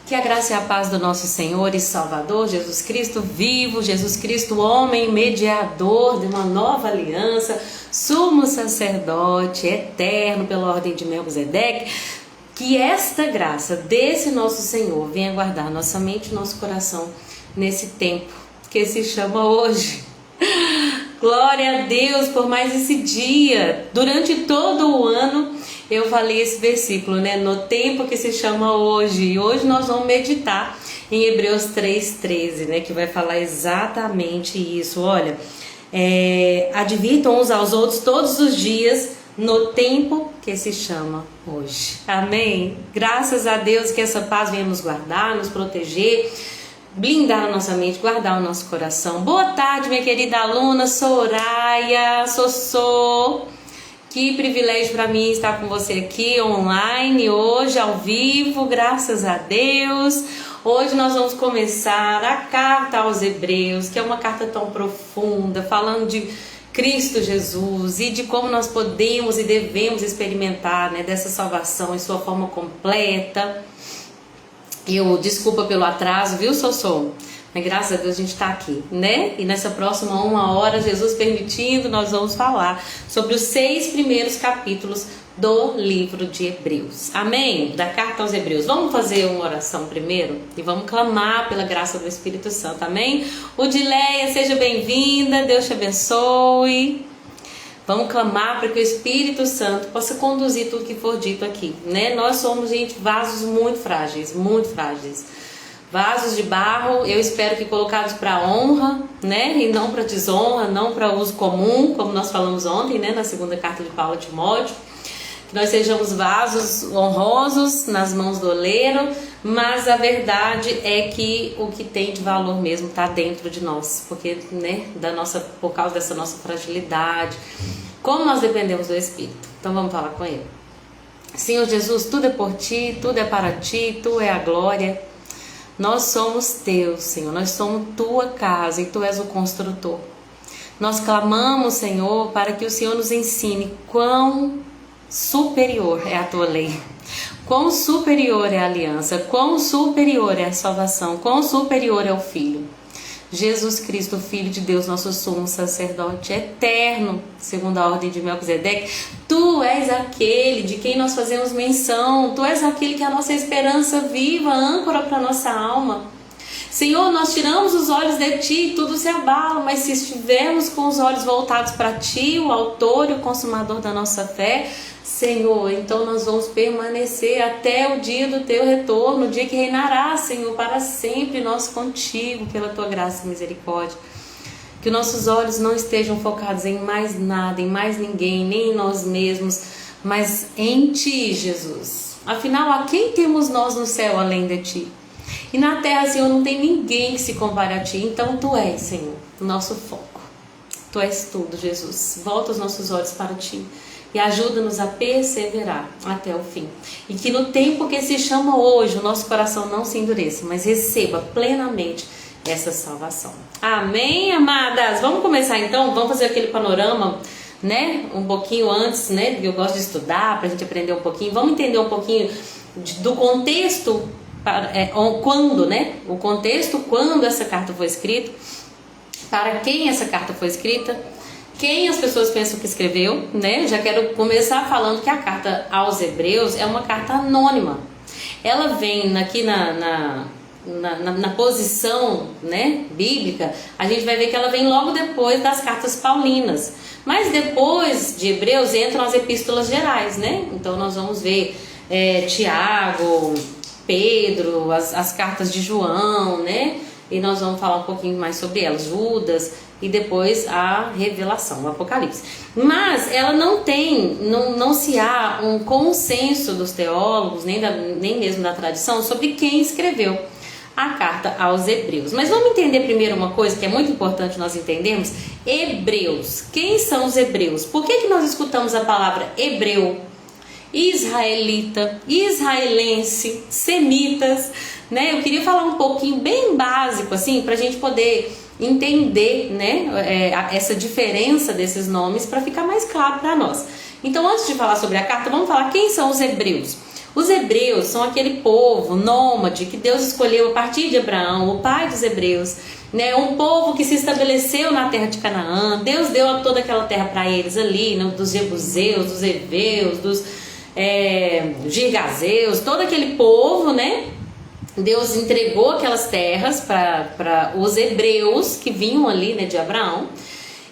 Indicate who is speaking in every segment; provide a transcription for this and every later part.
Speaker 1: Que a graça e a paz do nosso Senhor e Salvador Jesus Cristo vivo, Jesus Cristo homem, mediador de uma nova aliança, sumo sacerdote eterno pela ordem de Melquisedeque, que esta graça desse nosso Senhor venha guardar nossa mente e nosso coração nesse tempo que se chama hoje. Glória a Deus por mais esse dia. Durante todo o ano eu falei esse versículo, né? No tempo que se chama hoje. E hoje nós vamos meditar em Hebreus 3:13, né? Que vai falar exatamente isso. Olha, advirtam uns aos outros todos os dias no tempo que se chama hoje. Amém? Graças a Deus que essa paz venha nos guardar, nos proteger, blindar a nossa mente, guardar o nosso coração. Boa tarde, minha querida aluna Soraya, Sossô. Que privilégio para mim estar com você aqui online, hoje ao vivo, graças a Deus. Hoje nós vamos começar a carta aos Hebreus, que é uma carta tão profunda, falando de Cristo Jesus e de como nós podemos e devemos experimentar, né, dessa salvação em sua forma completa. Desculpa pelo atraso, viu, Sossô? Mas graças a Deus a gente está aqui, né? E nessa próxima 1 hora, Jesus permitindo, nós vamos falar sobre os 6 primeiros capítulos do livro de Hebreus. Amém? Da carta aos Hebreus. Vamos fazer uma oração primeiro? E vamos clamar pela graça do Espírito Santo. Amém? Odileia, seja bem-vinda. Deus te abençoe. Vamos clamar para que o Espírito Santo possa conduzir tudo que for dito aqui, né? Nós somos, gente, vasos muito frágeis, vasos de barro, eu espero que colocados para honra, né? E não para desonra, não para uso comum, como nós falamos ontem, né? Na segunda carta de Paulo a Timóteo. Que nós sejamos vasos honrosos nas mãos do oleiro, mas a verdade é que o que tem de valor mesmo está dentro de nós, porque, né? Por causa dessa nossa fragilidade, como nós dependemos do Espírito. Então vamos falar com Ele. Senhor Jesus, tudo é por Ti, tudo é para Ti, Tu é a glória. Nós somos Teus, Senhor, nós somos Tua casa e Tu és o construtor. Nós clamamos, Senhor, para que o Senhor nos ensine quão superior é a Tua lei, quão superior é a aliança, quão superior é a salvação, quão superior é o Filho. Jesus Cristo, Filho de Deus, nosso sumo sacerdote eterno, segundo a ordem de Melquisedeque. Tu és aquele de quem nós fazemos menção, Tu és aquele que é a nossa esperança viva, âncora para a nossa alma. Senhor, nós tiramos os olhos de Ti, tudo se abala, mas se estivermos com os olhos voltados para Ti, o autor e o consumador da nossa fé, Senhor, então nós vamos permanecer até o dia do Teu retorno, o dia que reinará, Senhor, para sempre nós contigo, pela Tua graça e misericórdia. Que nossos olhos não estejam focados em mais nada, em mais ninguém, nem em nós mesmos, mas em Ti, Jesus. Afinal, a quem temos nós no céu além de Ti? E na terra, Senhor, não tem ninguém que se compare a Ti, então Tu és, Senhor, o nosso foco. Tu és tudo, Jesus. Volta os nossos olhos para Ti e ajuda-nos a perseverar até o fim. E que no tempo que se chama hoje, o nosso coração não se endureça, mas receba plenamente essa salvação. Amém, amadas? Vamos começar então? Vamos fazer aquele panorama, né? Um pouquinho antes, né? Eu gosto de estudar, para a gente aprender um pouquinho. Vamos entender um pouquinho do contexto, quando, né? O contexto, quando essa carta foi escrita, para quem essa carta foi escrita, quem as pessoas pensam que escreveu, né? Já quero começar falando que a carta aos Hebreus é uma carta anônima. Ela vem aqui na posição, né, bíblica, a gente vai ver que ela vem logo depois das cartas paulinas. Mas depois de Hebreus entram as epístolas gerais, né? Então nós vamos ver Tiago, Pedro, as cartas de João, né? E nós vamos falar um pouquinho mais sobre elas, Judas, e depois a revelação, o Apocalipse. Mas ela não se há um consenso dos teólogos, nem mesmo da tradição, sobre quem escreveu a carta aos Hebreus. Mas vamos entender primeiro uma coisa que é muito importante nós entendermos. Hebreus. Quem são os hebreus? Por que nós escutamos a palavra hebreu, israelita, israelense, semitas, né? Eu queria falar um pouquinho bem básico, assim, para a gente poder entender, né, essa diferença desses nomes, para ficar mais claro para nós. Então, antes de falar sobre a carta, vamos falar quem são os hebreus. Os hebreus são aquele povo nômade que Deus escolheu a partir de Abraão, o pai dos hebreus, né? Um povo que se estabeleceu na terra de Canaã. Deus deu toda aquela terra para eles ali, né? Dos jebuseus, dos heveus, dos girgazeus, todo aquele povo, né? Deus entregou aquelas terras para os hebreus que vinham ali, né, de Abraão.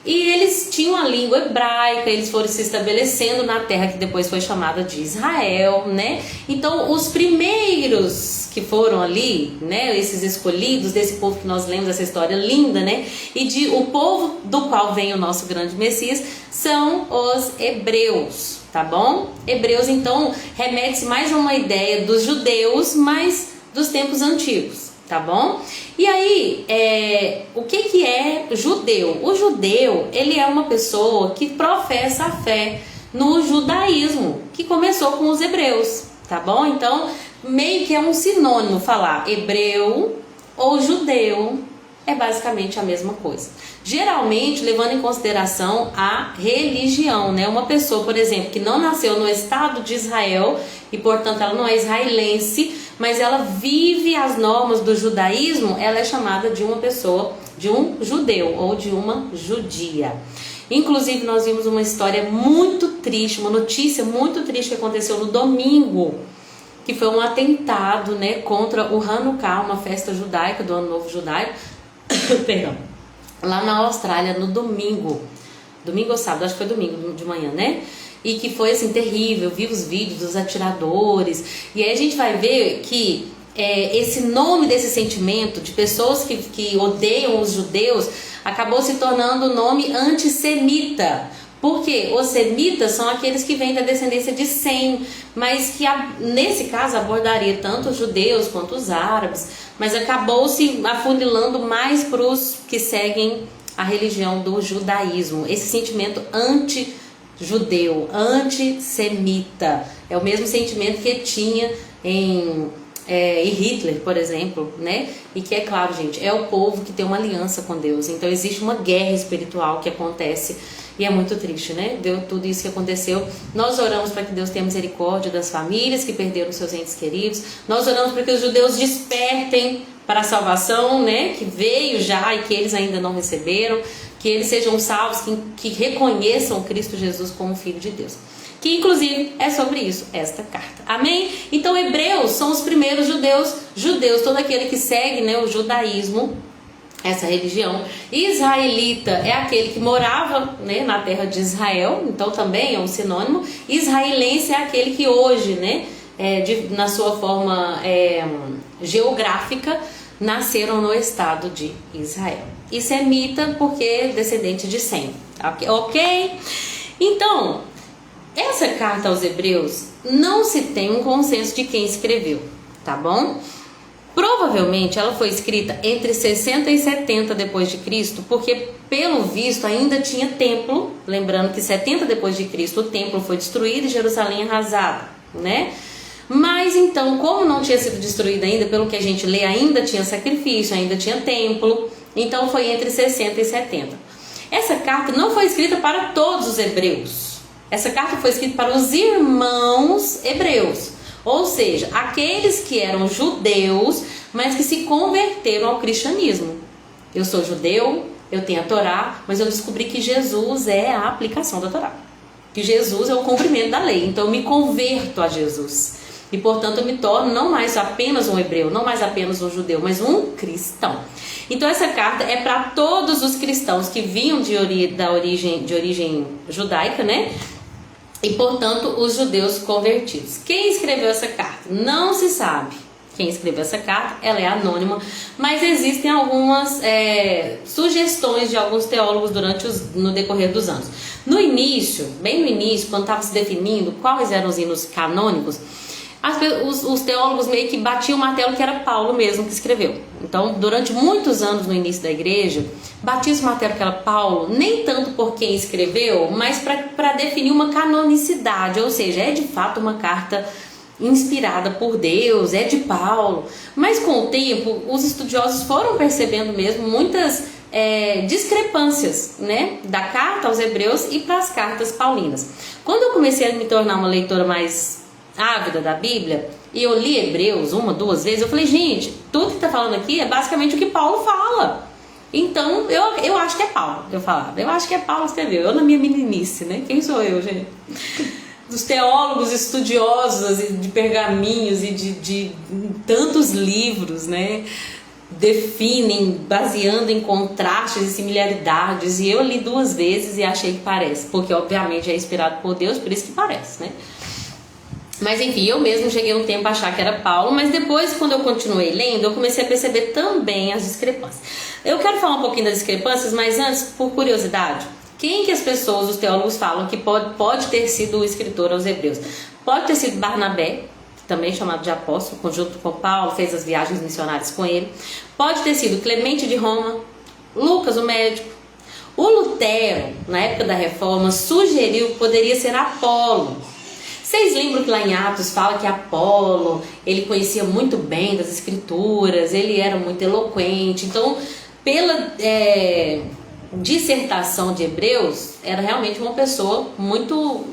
Speaker 1: E eles tinham a língua hebraica, eles foram se estabelecendo na terra que depois foi chamada de Israel, né? Então, os primeiros que foram ali, né, esses escolhidos desse povo que nós lemos essa história linda, né? E o povo do qual vem o nosso grande Messias são os hebreus, tá bom? Hebreus, então, remete-se mais a uma ideia dos judeus, mas dos tempos antigos. Tá bom? E aí, o que é judeu? O judeu, ele é uma pessoa que professa a fé no judaísmo, que começou com os hebreus, tá bom? Então, meio que é um sinônimo falar hebreu ou judeu, é basicamente a mesma coisa. Geralmente, levando em consideração a religião, né? Uma pessoa, por exemplo, que não nasceu no estado de Israel e, portanto, ela não é israelense, mas ela vive as normas do judaísmo, ela é chamada de uma pessoa, de um judeu ou de uma judia. Inclusive, nós vimos uma história muito triste, uma notícia muito triste que aconteceu no domingo, que foi um atentado, né, contra o Hanukkah, uma festa judaica do Ano Novo Judaico, perdão, lá na Austrália, no domingo ou sábado, acho que foi domingo de manhã, né? E que foi assim terrível, vi os vídeos dos atiradores, e aí a gente vai ver que esse nome desse sentimento de pessoas que odeiam os judeus acabou se tornando o nome antissemita, porque os semitas são aqueles que vêm da descendência de Sem, mas que nesse caso abordaria tanto os judeus quanto os árabes, mas acabou se afunilando mais para os que seguem a religião do judaísmo, esse sentimento anti-judeu, antissemita, é o mesmo sentimento que tinha em Hitler, por exemplo, né? E que é claro, gente, é o povo que tem uma aliança com Deus, então existe uma guerra espiritual que acontece e é muito triste, né? Deu tudo isso que aconteceu. Nós oramos para que Deus tenha misericórdia das famílias que perderam seus entes queridos. Nós oramos para que os judeus despertem para a salvação, né? Que veio já e que eles ainda não receberam. Que eles sejam salvos, que reconheçam Cristo Jesus como Filho de Deus. Que inclusive é sobre isso esta carta. Amém? Então, hebreus são os primeiros judeus, todo aquele que segue, né, o judaísmo, essa religião. Israelita é aquele que morava, né, na terra de Israel, então também é um sinônimo. Israelense é aquele que hoje, né, na sua forma geográfica, nasceram no estado de Israel. E semita porque é descendente de Sem. Ok? Então, essa carta aos hebreus não se tem um consenso de quem escreveu, tá bom? Provavelmente ela foi escrita entre 60 e 70 depois de Cristo, porque pelo visto ainda tinha templo, lembrando que 70 depois de Cristo o templo foi destruído e Jerusalém arrasada, né? Mas então, como não tinha sido destruída ainda, pelo que a gente lê, ainda tinha sacrifício, ainda tinha templo, então foi entre 60 e 70. Essa carta não foi escrita para todos os hebreus, essa carta foi escrita para os irmãos hebreus. Ou seja, aqueles que eram judeus, mas que se converteram ao cristianismo. Eu sou judeu, eu tenho a Torá, mas eu descobri que Jesus é a aplicação da Torá. Que Jesus é o cumprimento da lei. Então eu me converto a Jesus. E portanto eu me torno não mais apenas um hebreu, não mais apenas um judeu, mas um cristão. Então essa carta é para todos os cristãos que vinham de origem judaica, né? E, portanto, os judeus convertidos. Quem escreveu essa carta? Não se sabe quem escreveu essa carta, ela é anônima, mas existem algumas sugestões de alguns teólogos no decorrer dos anos. No início, bem no início, quando estava se definindo quais eram os hinos canônicos, os teólogos meio que batiam o martelo que era Paulo mesmo que escreveu. Então, durante muitos anos no início da igreja, batia esse martelo que era Paulo, nem tanto por quem escreveu, mas para definir uma canonicidade, ou seja, é de fato uma carta inspirada por Deus, é de Paulo. Mas com o tempo, os estudiosos foram percebendo mesmo muitas discrepâncias, né, da carta aos hebreus e para as cartas paulinas. Quando eu comecei a me tornar uma leitora mais ávida da Bíblia, e eu li Hebreus 1, 2 vezes, eu falei, gente, tudo que tá falando aqui é basicamente o que Paulo fala. Então, eu acho que é Paulo, eu falava. Eu acho que é Paulo que escreveu. Eu na minha meninice, né? Quem sou eu, gente? Dos teólogos estudiosos de pergaminhos e de tantos livros, né? Definem, baseando em contrastes e similaridades. E eu li 2 vezes e achei que parece. Porque, obviamente, é inspirado por Deus, por isso que parece, né? Mas enfim, eu mesmo cheguei um tempo a achar que era Paulo, mas depois, quando eu continuei lendo, eu comecei a perceber também as discrepâncias. Eu quero falar um pouquinho das discrepâncias, mas antes, por curiosidade, quem que as pessoas, os teólogos falam que pode ter sido o escritor aos Hebreus? Pode ter sido Barnabé, também chamado de apóstolo, junto com Paulo, fez as viagens missionárias com ele. Pode ter sido Clemente de Roma, Lucas, o médico. O Lutero, na época da Reforma, sugeriu que poderia ser Apolo. Vocês lembram que lá em Atos fala que Apolo, ele conhecia muito bem das escrituras, ele era muito eloquente. Então, pela dissertação de Hebreus, era realmente uma pessoa muito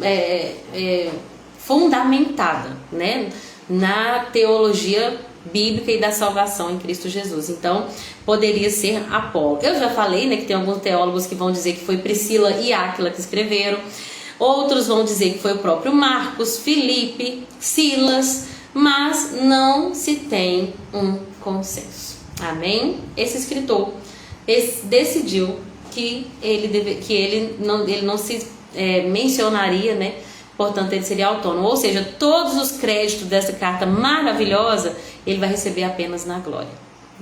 Speaker 1: fundamentada, né, na teologia bíblica e da salvação em Cristo Jesus. Então, poderia ser Apolo. Eu já falei, né, que tem alguns teólogos que vão dizer que foi Priscila e Áquila que escreveram. Outros vão dizer que foi o próprio Marcos, Filipe, Silas, mas não se tem um consenso. Amém? Esse escritor decidiu que ele não se mencionaria, né? Portanto, ele seria autônomo. Ou seja, todos os créditos dessa carta maravilhosa, ele vai receber apenas na glória.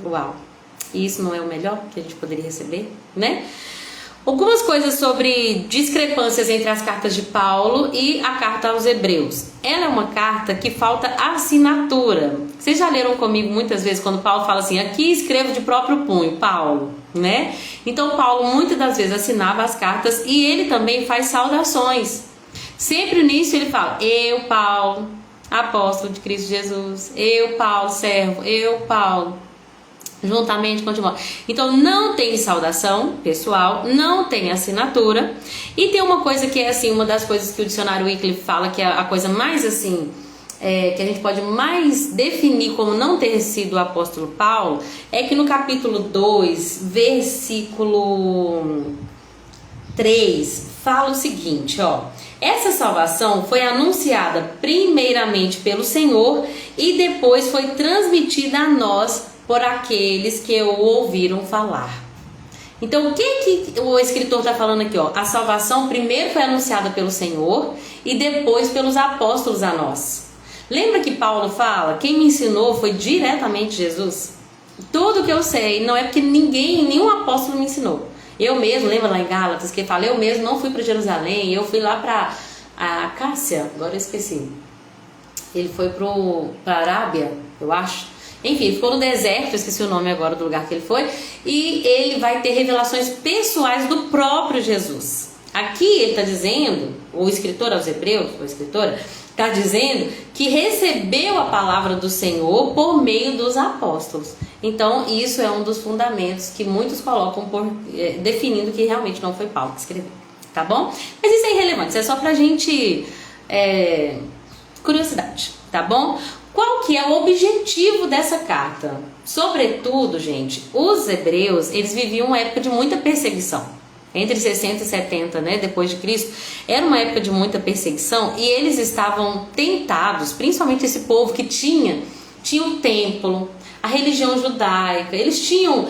Speaker 1: Uau! E isso não é o melhor que a gente poderia receber, né? Algumas coisas sobre discrepâncias entre as cartas de Paulo e a carta aos Hebreus. Ela é uma carta que falta assinatura. Vocês já leram comigo muitas vezes quando Paulo fala assim, aqui escrevo de próprio punho, Paulo, né? Então Paulo muitas das vezes assinava as cartas e ele também faz saudações. Sempre no início ele fala, eu, Paulo, apóstolo de Cristo Jesus, eu, Paulo, servo, eu, Paulo, juntamente com Timóteo. Então não tem saudação pessoal, não tem assinatura. E tem uma coisa que é assim, uma das coisas que o dicionário Wycliffe fala que é a coisa mais assim, que a gente pode mais definir como não ter sido o apóstolo Paulo, é que no capítulo 2, versículo 3, fala o seguinte, ó: essa salvação foi anunciada primeiramente pelo Senhor e depois foi transmitida a nós por aqueles que o ouviram falar. Então, o que o escritor está falando aqui? Ó? A salvação primeiro foi anunciada pelo Senhor e depois pelos apóstolos a nós. Lembra que Paulo fala, quem me ensinou foi diretamente Jesus? Tudo que eu sei, não é porque nenhum apóstolo me ensinou. Eu mesmo, lembra lá em Gálatas, que fala, eu mesmo não fui para Jerusalém, eu fui lá para a Cássia, agora eu esqueci. Ele foi para a Arábia, eu acho. Enfim, ficou no deserto, eu esqueci o nome agora do lugar que ele foi, e ele vai ter revelações pessoais do próprio Jesus. Aqui ele está dizendo, o escritor aos Hebreus, ou a escritora, está dizendo que recebeu a palavra do Senhor por meio dos apóstolos. Então, isso é um dos fundamentos que muitos colocam definindo que realmente não foi Paulo que escreveu, tá bom? Mas isso é irrelevante, isso é só pra gente, curiosidade, tá bom? Qual que é o objetivo dessa carta? Sobretudo, gente, os hebreus, eles viviam uma época de muita perseguição. Entre 60 e 70, né, depois de Cristo, era uma época de muita perseguição e eles estavam tentados, principalmente esse povo que tinha o templo, a religião judaica, eles tinham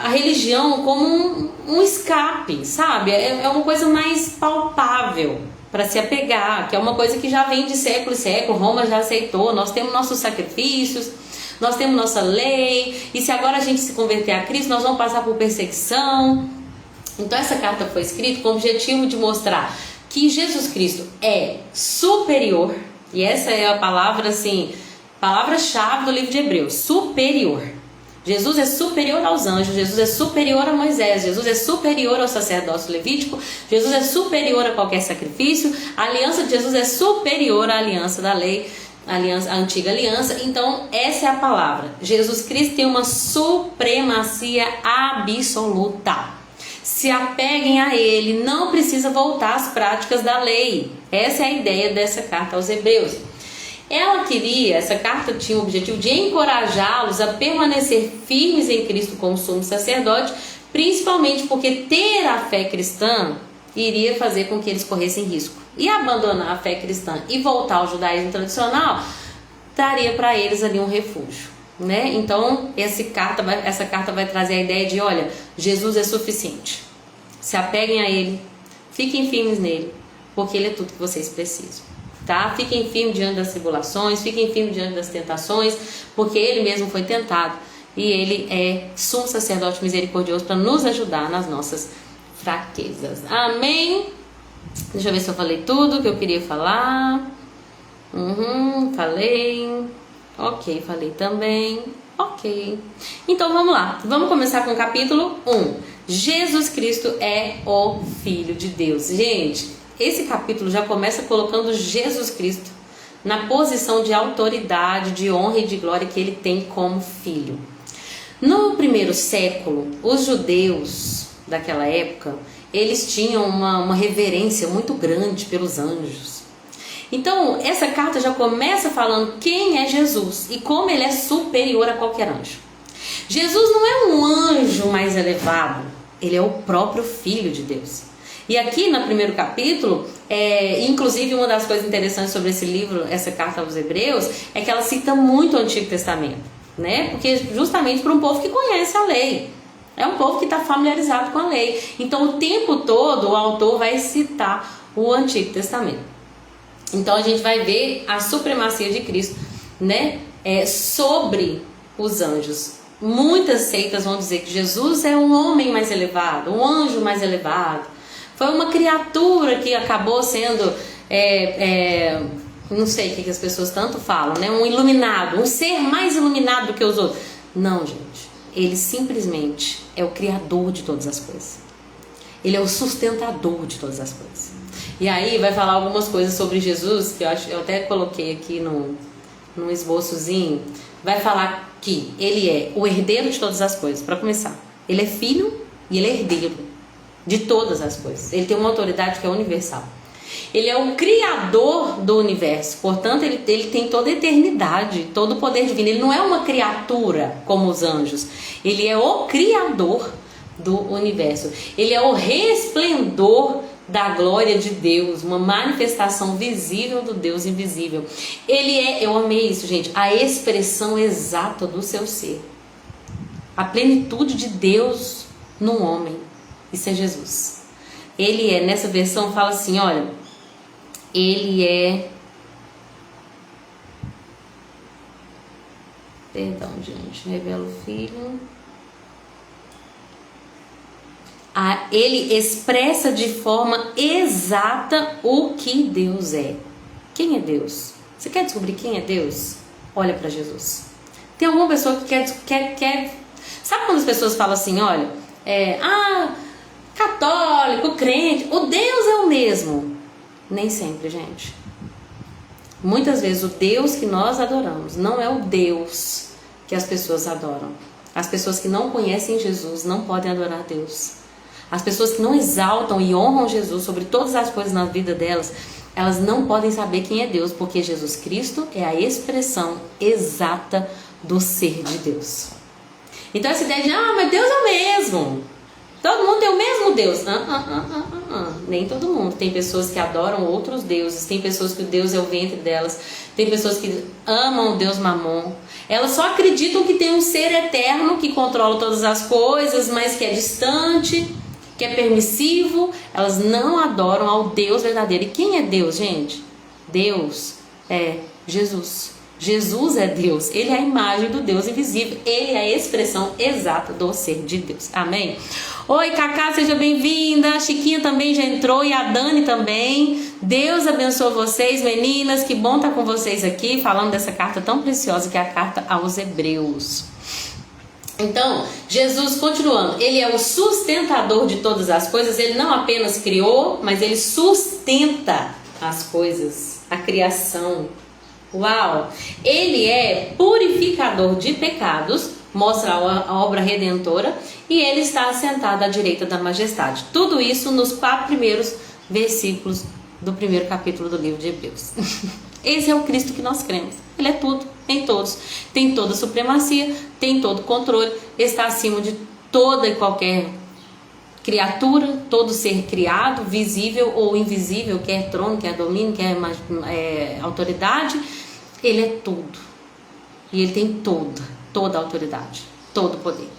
Speaker 1: a religião como um escape, sabe? É uma coisa mais palpável para se apegar, que é uma coisa que já vem de século em século, Roma já aceitou, nós temos nossos sacrifícios, nós temos nossa lei, e se agora a gente se converter a Cristo, nós vamos passar por perseguição. Então essa carta foi escrita com o objetivo de mostrar que Jesus Cristo é superior, e essa é a palavra assim, palavra-chave do livro de Hebreus, superior. Jesus é superior aos anjos, Jesus é superior a Moisés, Jesus é superior ao sacerdócio levítico, Jesus é superior a qualquer sacrifício, a aliança de Jesus é superior à aliança da lei, a antiga aliança. Então essa é a palavra, Jesus Cristo tem uma supremacia absoluta. Se apeguem a ele, não precisa voltar às práticas da lei. Essa é a ideia dessa carta aos Hebreus. Essa carta tinha o objetivo de encorajá-los a permanecer firmes em Cristo como sumo sacerdote, principalmente porque ter a fé cristã iria fazer com que eles corressem risco. E abandonar a fé cristã e voltar ao judaísmo tradicional daria para eles ali um refúgio, né? Então essa carta vai trazer a ideia de, olha, Jesus é suficiente. Se apeguem a Ele, fiquem firmes nele, porque Ele é tudo que vocês precisam. Tá? Fiquem firmes diante das tribulações, fiquem firmes diante das tentações, porque Ele mesmo foi tentado e Ele é sumo sacerdote misericordioso para nos ajudar nas nossas fraquezas. Amém? Deixa eu ver se eu falei tudo que eu queria falar. Falei. Ok, falei também. Ok. Então vamos lá. Vamos começar com o capítulo 1. Jesus Cristo é o Filho de Deus. Gente, esse capítulo já começa colocando Jesus Cristo na posição de autoridade, de honra e de glória que Ele tem como Filho. No primeiro século, os judeus daquela época, eles tinham uma reverência muito grande pelos anjos. Então, essa carta já começa falando quem é Jesus e como Ele é superior a qualquer anjo. Jesus não é um anjo mais elevado, Ele é o próprio Filho de Deus. E aqui no primeiro capítulo, inclusive uma das coisas interessantes sobre esse livro, essa carta aos Hebreus, é que ela cita muito o Antigo Testamento, né? Porque justamente para um povo que conhece a lei, é um povo que está familiarizado com a lei. Então o tempo todo o autor vai citar o Antigo Testamento. Então a gente vai ver a supremacia de Cristo, né? Sobre os anjos. Muitas seitas vão dizer que Jesus é um homem mais elevado, um anjo mais elevado. Foi uma criatura que acabou sendo, não sei o que as pessoas tanto falam, né? Um iluminado, um ser mais iluminado do que os outros. Não, gente. Ele simplesmente é o criador de todas as coisas. Ele é o sustentador de todas as coisas. E aí vai falar algumas coisas sobre Jesus, que eu até coloquei aqui num esboçozinho. Vai falar que ele é o herdeiro de todas as coisas. Para começar, ele é filho e ele é herdeiro de todas as coisas. Ele tem uma autoridade que é universal. Ele é o criador do universo. Portanto, ele tem toda a eternidade, todo o poder divino. Ele não é uma criatura como os anjos. Ele é o criador do universo. Ele é o resplendor da glória de Deus, uma manifestação visível do Deus invisível. Ele é, eu amei isso, gente, a expressão exata do seu ser. A plenitude de Deus no homem. Isso é Jesus. Ele é, nessa versão fala assim, olha, ele é, perdão, gente, revela o Filho. Ele expressa de forma exata o que Deus é. Quem é Deus? Você quer descobrir quem é Deus? Olha para Jesus. Tem alguma pessoa que quer... Sabe quando as pessoas falam assim, olha, católico, crente, o Deus é o mesmo? Nem sempre, gente. Muitas vezes o Deus que nós adoramos não é o Deus que as pessoas adoram. As pessoas que não conhecem Jesus não podem adorar Deus. As pessoas que não exaltam e honram Jesus sobre todas as coisas na vida delas, elas não podem saber quem é Deus, porque Jesus Cristo é a expressão exata do ser de Deus. Então essa ideia de, mas Deus é o mesmo, todo mundo tem o mesmo Deus. Nem todo mundo. Tem pessoas que adoram outros deuses, tem pessoas que o Deus é o ventre delas, tem pessoas que amam o Deus Mamon. Elas só acreditam que tem um ser eterno que controla todas as coisas, mas que é distante, que é permissivo. Elas não adoram ao Deus verdadeiro. E quem é Deus, gente? Deus é Jesus. Jesus é Deus. Ele é a imagem do Deus invisível. Ele é a expressão exata do ser de Deus. Amém? Oi, Cacá, seja bem-vinda. A Chiquinha também já entrou e a Dani também. Deus abençoe vocês, meninas. Que bom estar com vocês aqui, falando dessa carta tão preciosa que é a carta aos Hebreus. Então, Jesus, continuando, ele é o sustentador de todas as coisas. Ele não apenas criou, mas ele sustenta as coisas, a criação. Uau! Ele é purificador de pecados, mostra a obra redentora, e ele está assentado à direita da majestade. Tudo isso nos 4 primeiros versículos do primeiro capítulo do livro de Hebreus. Esse é o Cristo que nós cremos. Ele é tudo, em todos. Tem toda a supremacia, tem todo o controle, está acima de toda e qualquer criatura, todo ser criado, visível ou invisível, quer trono, quer domínio, quer autoridade. Ele é tudo. E ele tem toda a autoridade, todo o poder.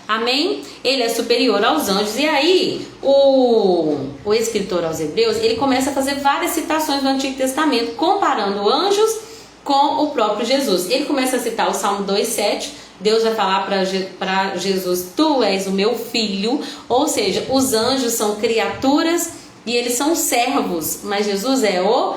Speaker 1: Amém? Ele é superior aos anjos. E aí, o escritor aos Hebreus, ele começa a fazer várias citações do Antigo Testamento, comparando anjos com o próprio Jesus. Ele começa a citar o Salmo 2,7. Deus vai falar para Jesus: tu és o meu filho. Ou seja, os anjos são criaturas e eles são servos, mas Jesus é o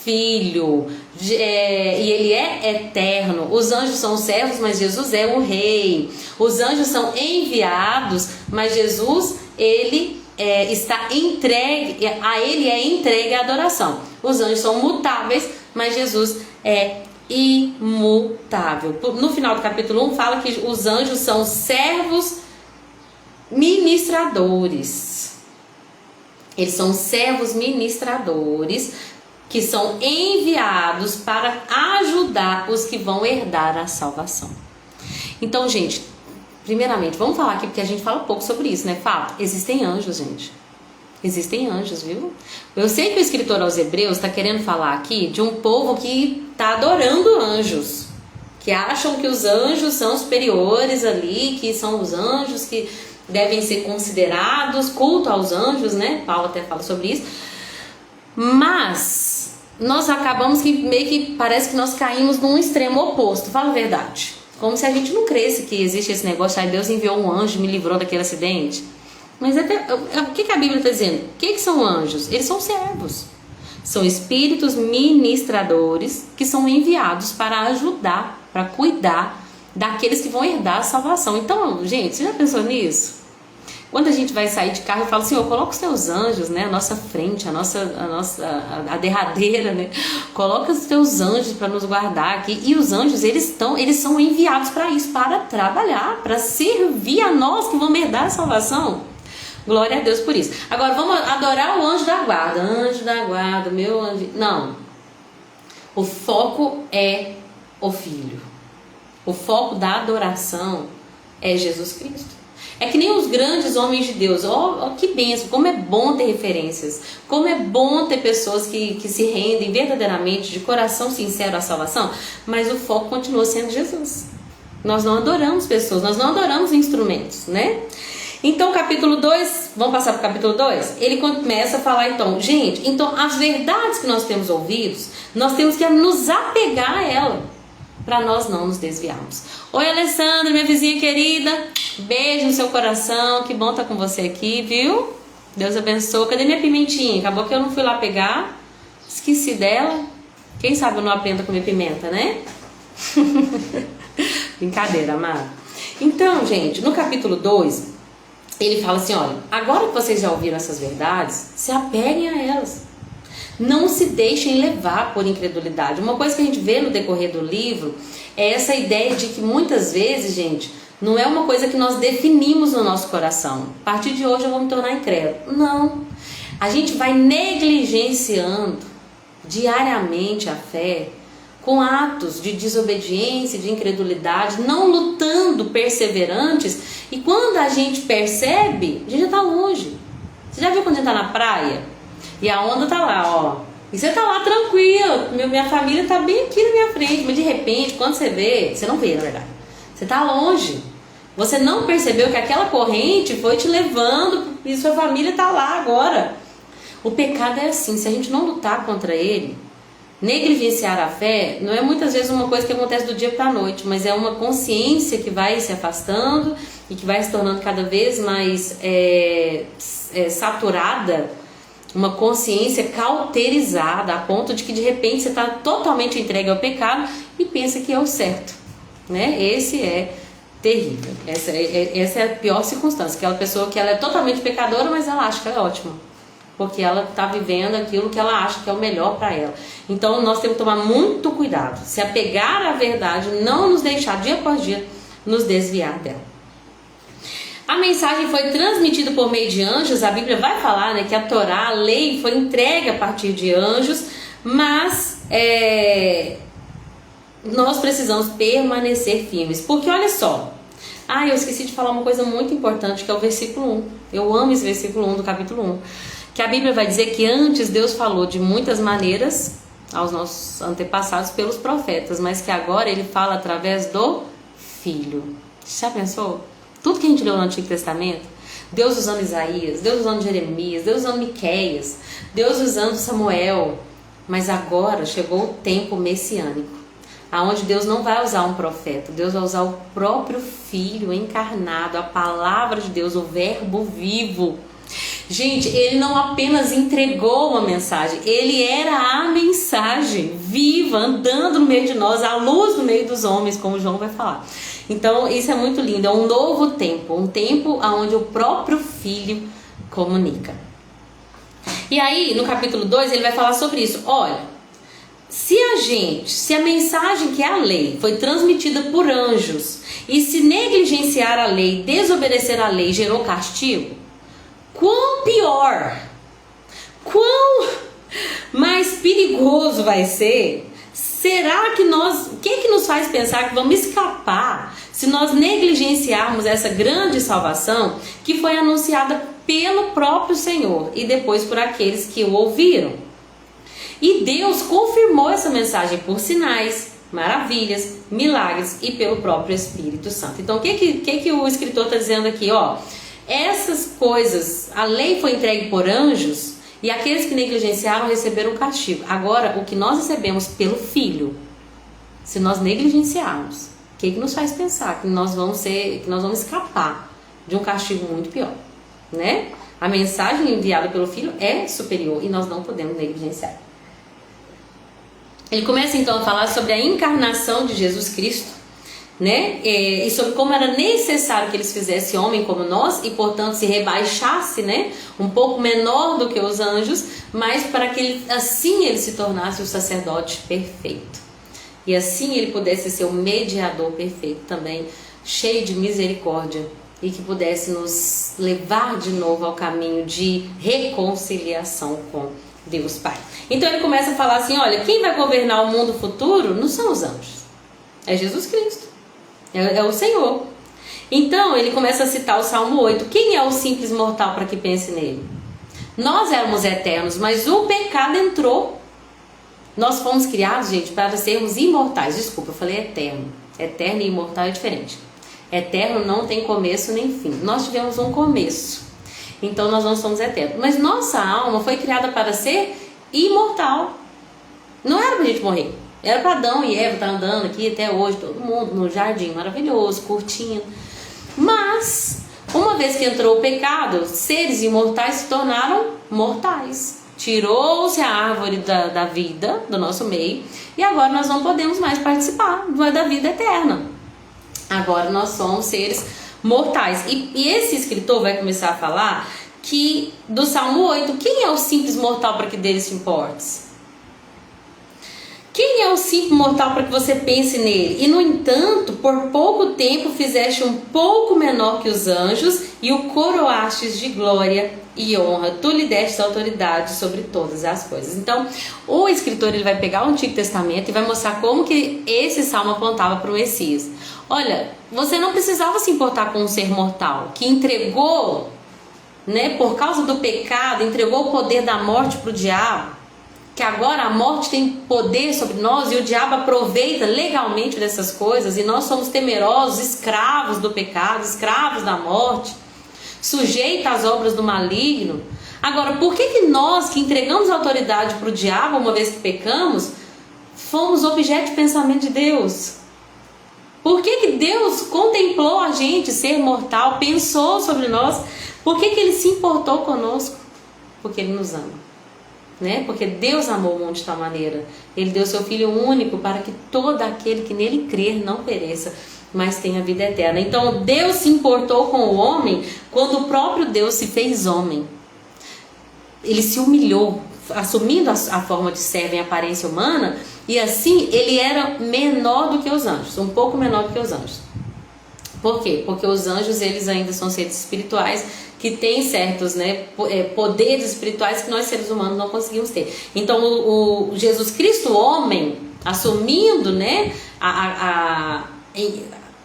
Speaker 1: filho, e ele é eterno. Os anjos são servos, mas Jesus é o rei. Os anjos são enviados, mas Jesus, ele está entregue, a ele é entregue a adoração. Os anjos são mutáveis, mas Jesus é imutável. No final do capítulo 1 fala que os anjos são servos ministradores. Eles são servos ministradores que são enviados para ajudar os que vão herdar a salvação. Então, gente, primeiramente, vamos falar aqui, porque a gente fala pouco sobre isso, né? Fato, existem anjos, gente. Existem anjos, viu? Eu sei que o escritor aos Hebreus está querendo falar aqui de um povo que está adorando anjos, que acham que os anjos são superiores ali, que são os anjos que devem ser considerados, culto aos anjos, né? Paulo até fala sobre isso. Mas nós acabamos que meio que parece que nós caímos num extremo oposto, fala a verdade. Como se a gente não cresce que existe esse negócio, aí Deus enviou um anjo e me livrou daquele acidente. Mas o que a Bíblia está dizendo? O que são anjos? Eles são servos. São espíritos ministradores que são enviados para ajudar, para cuidar daqueles que vão herdar a salvação. Então, gente, você já pensou nisso? Quando a gente vai sair de carro, eu falo: Senhor, coloca os teus anjos, né, à nossa frente, a derradeira, né? Coloca os teus anjos para nos guardar aqui. E os anjos, eles são enviados para isso, para trabalhar, para servir a nós que vamos herdar a salvação. Glória a Deus por isso. Agora vamos adorar o anjo da guarda. Anjo da guarda, meu anjo. Não. O foco é o Filho. O foco da adoração é Jesus Cristo. É que nem os grandes homens de Deus. Oh, que bênção, como é bom ter referências. Como é bom ter pessoas que se rendem verdadeiramente, de coração sincero à salvação. Mas o foco continua sendo Jesus. Nós não adoramos pessoas, nós não adoramos instrumentos, né? Então, capítulo 2, vamos passar para o capítulo 2? Ele começa a falar, então, gente, então as verdades que nós temos ouvidos, nós temos que nos apegar a ela, para nós não nos desviarmos. Oi, Alessandra, minha vizinha querida, beijo no seu coração, que bom estar com você aqui, viu? Deus abençoe. Cadê minha pimentinha? Acabou que eu não fui lá pegar, esqueci dela. Quem sabe eu não aprendo a comer pimenta, né? Brincadeira, amado. Então, gente, no capítulo 2... ele fala assim: olha, agora que vocês já ouviram essas verdades, se apeguem a elas. Não se deixem levar por incredulidade. Uma coisa que a gente vê no decorrer do livro é essa ideia de que muitas vezes, gente, não é uma coisa que nós definimos no nosso coração. A partir de hoje eu vou me tornar incrédulo. Não. A gente vai negligenciando diariamente a fé com atos de desobediência, de incredulidade, não lutando perseverantes, e quando a gente percebe, a gente já está longe. Você já viu quando a gente está na praia e a onda está lá, ó, e você está lá tranquilo, minha família está bem aqui na minha frente, mas de repente, quando você vê, você não vê, na verdade, você está longe, você não percebeu que aquela corrente foi te levando e sua família está lá agora. O pecado é assim, se a gente não lutar contra ele, negligenciar a fé não é muitas vezes uma coisa que acontece do dia para a noite, mas é uma consciência que vai se afastando e que vai se tornando cada vez mais saturada, uma consciência cauterizada, a ponto de que de repente você está totalmente entregue ao pecado e pensa que é o certo, né? Esse é terrível, essa é a pior circunstância, aquela pessoa que ela é totalmente pecadora, mas ela acha que ela é ótima, porque ela está vivendo aquilo que ela acha que é o melhor para ela. Então nós temos que tomar muito cuidado, se apegar à verdade, não nos deixar dia após dia nos desviar dela. A mensagem foi transmitida por meio de anjos. A Bíblia vai falar, né, que a Torá, a lei, foi entregue a partir de anjos, Mas nós precisamos permanecer firmes, porque olha só, eu esqueci de falar uma coisa muito importante, que é o versículo 1. Eu amo esse versículo 1 do capítulo 1, que a Bíblia vai dizer que antes Deus falou de muitas maneiras aos nossos antepassados pelos profetas, mas que agora Ele fala através do Filho. Já pensou? Tudo que a gente leu no Antigo Testamento, Deus usando Isaías, Deus usando Jeremias, Deus usando Miqueias, Deus usando Samuel, mas agora chegou o tempo messiânico, aonde Deus não vai usar um profeta, Deus vai usar o próprio Filho encarnado, a palavra de Deus, o verbo vivo. Gente, Ele não apenas entregou uma mensagem, Ele era a mensagem viva, andando no meio de nós, a luz no meio dos homens, como João vai falar. Então isso é muito lindo, é um novo tempo, um tempo onde o próprio Filho comunica. E aí no capítulo 2 ele vai falar sobre isso. Olha, se a mensagem que é a lei foi transmitida por anjos, e se negligenciar a lei, desobedecer a lei gerou castigo, quão pior, quão mais perigoso vai ser? Será que o que nos faz pensar que vamos escapar se nós negligenciarmos essa grande salvação que foi anunciada pelo próprio Senhor e depois por aqueles que o ouviram? E Deus confirmou essa mensagem por sinais, maravilhas, milagres e pelo próprio Espírito Santo. Então o que o escritor está dizendo aqui? Essas coisas, a lei foi entregue por anjos e aqueles que negligenciaram receberam castigo. Agora, o que nós recebemos pelo Filho, se nós negligenciarmos, o que nos faz pensar que nós vamos escapar de um castigo muito pior, né? A mensagem enviada pelo Filho é superior e nós não podemos negligenciar. Ele começa então a falar sobre a encarnação de Jesus Cristo, né? E sobre como era necessário que eles fizessem homem como nós e portanto se rebaixasse, né? Um pouco menor do que os anjos, mas para que assim ele se tornasse o sacerdote perfeito e assim ele pudesse ser o mediador perfeito também, cheio de misericórdia, e que pudesse nos levar de novo ao caminho de reconciliação com Deus Pai. Então ele começa a falar assim: olha, quem vai governar o mundo futuro não são os anjos, é Jesus Cristo. É o Senhor. Então ele começa a citar o Salmo 8. Quem é o simples mortal para que pense nele? Nós éramos eternos, mas o pecado entrou. Nós fomos criados, gente, para sermos imortais. Desculpa, eu falei eterno. Eterno e imortal é diferente. Eterno não tem começo nem fim. Nós tivemos um começo, então nós não somos eternos. Mas nossa alma foi criada para ser imortal. Não era para a gente morrer. Era para Adão e Eva estar andando aqui até hoje, todo mundo no jardim maravilhoso, curtindo. Mas, uma vez que entrou o pecado, seres imortais se tornaram mortais. Tirou-se a árvore da vida do nosso meio e agora nós não podemos mais participar da vida eterna. Agora nós somos seres mortais. E esse escritor vai começar a falar que do Salmo 8, quem é o simples mortal para que dele se importe? Quem é o simples mortal para que você pense nele? E no entanto, por pouco tempo fizeste um pouco menor que os anjos e o coroastes de glória e honra. Tu lhe deste autoridade sobre todas as coisas. Então, o escritor ele vai pegar o Antigo Testamento e vai mostrar como que esse salmo apontava para o Messias. Olha, você não precisava se importar com um ser mortal que entregou, né, por causa do pecado, entregou o poder da morte para o diabo. Que agora a morte tem poder sobre nós e o diabo aproveita legalmente dessas coisas e nós somos temerosos, escravos do pecado, escravos da morte, sujeitos às obras do maligno. Agora, por que nós que entregamos autoridade para o diabo uma vez que pecamos, fomos objeto de pensamento de Deus? Por que Deus contemplou a gente ser mortal, pensou sobre nós? Por que Ele se importou conosco? Porque Ele nos ama. Né? Porque Deus amou o mundo de tal maneira, Ele deu seu Filho único para que todo aquele que nele crer não pereça, mas tenha vida eterna. Então Deus se importou com o homem quando o próprio Deus se fez homem. Ele se humilhou, assumindo a forma de servo em aparência humana, e assim ele era menor do que os anjos, um pouco menor do que os anjos. Por quê? Porque os anjos, eles ainda são seres espirituais que têm certos, né, poderes espirituais que nós seres humanos não conseguimos ter. Então o Jesus Cristo homem, assumindo, né,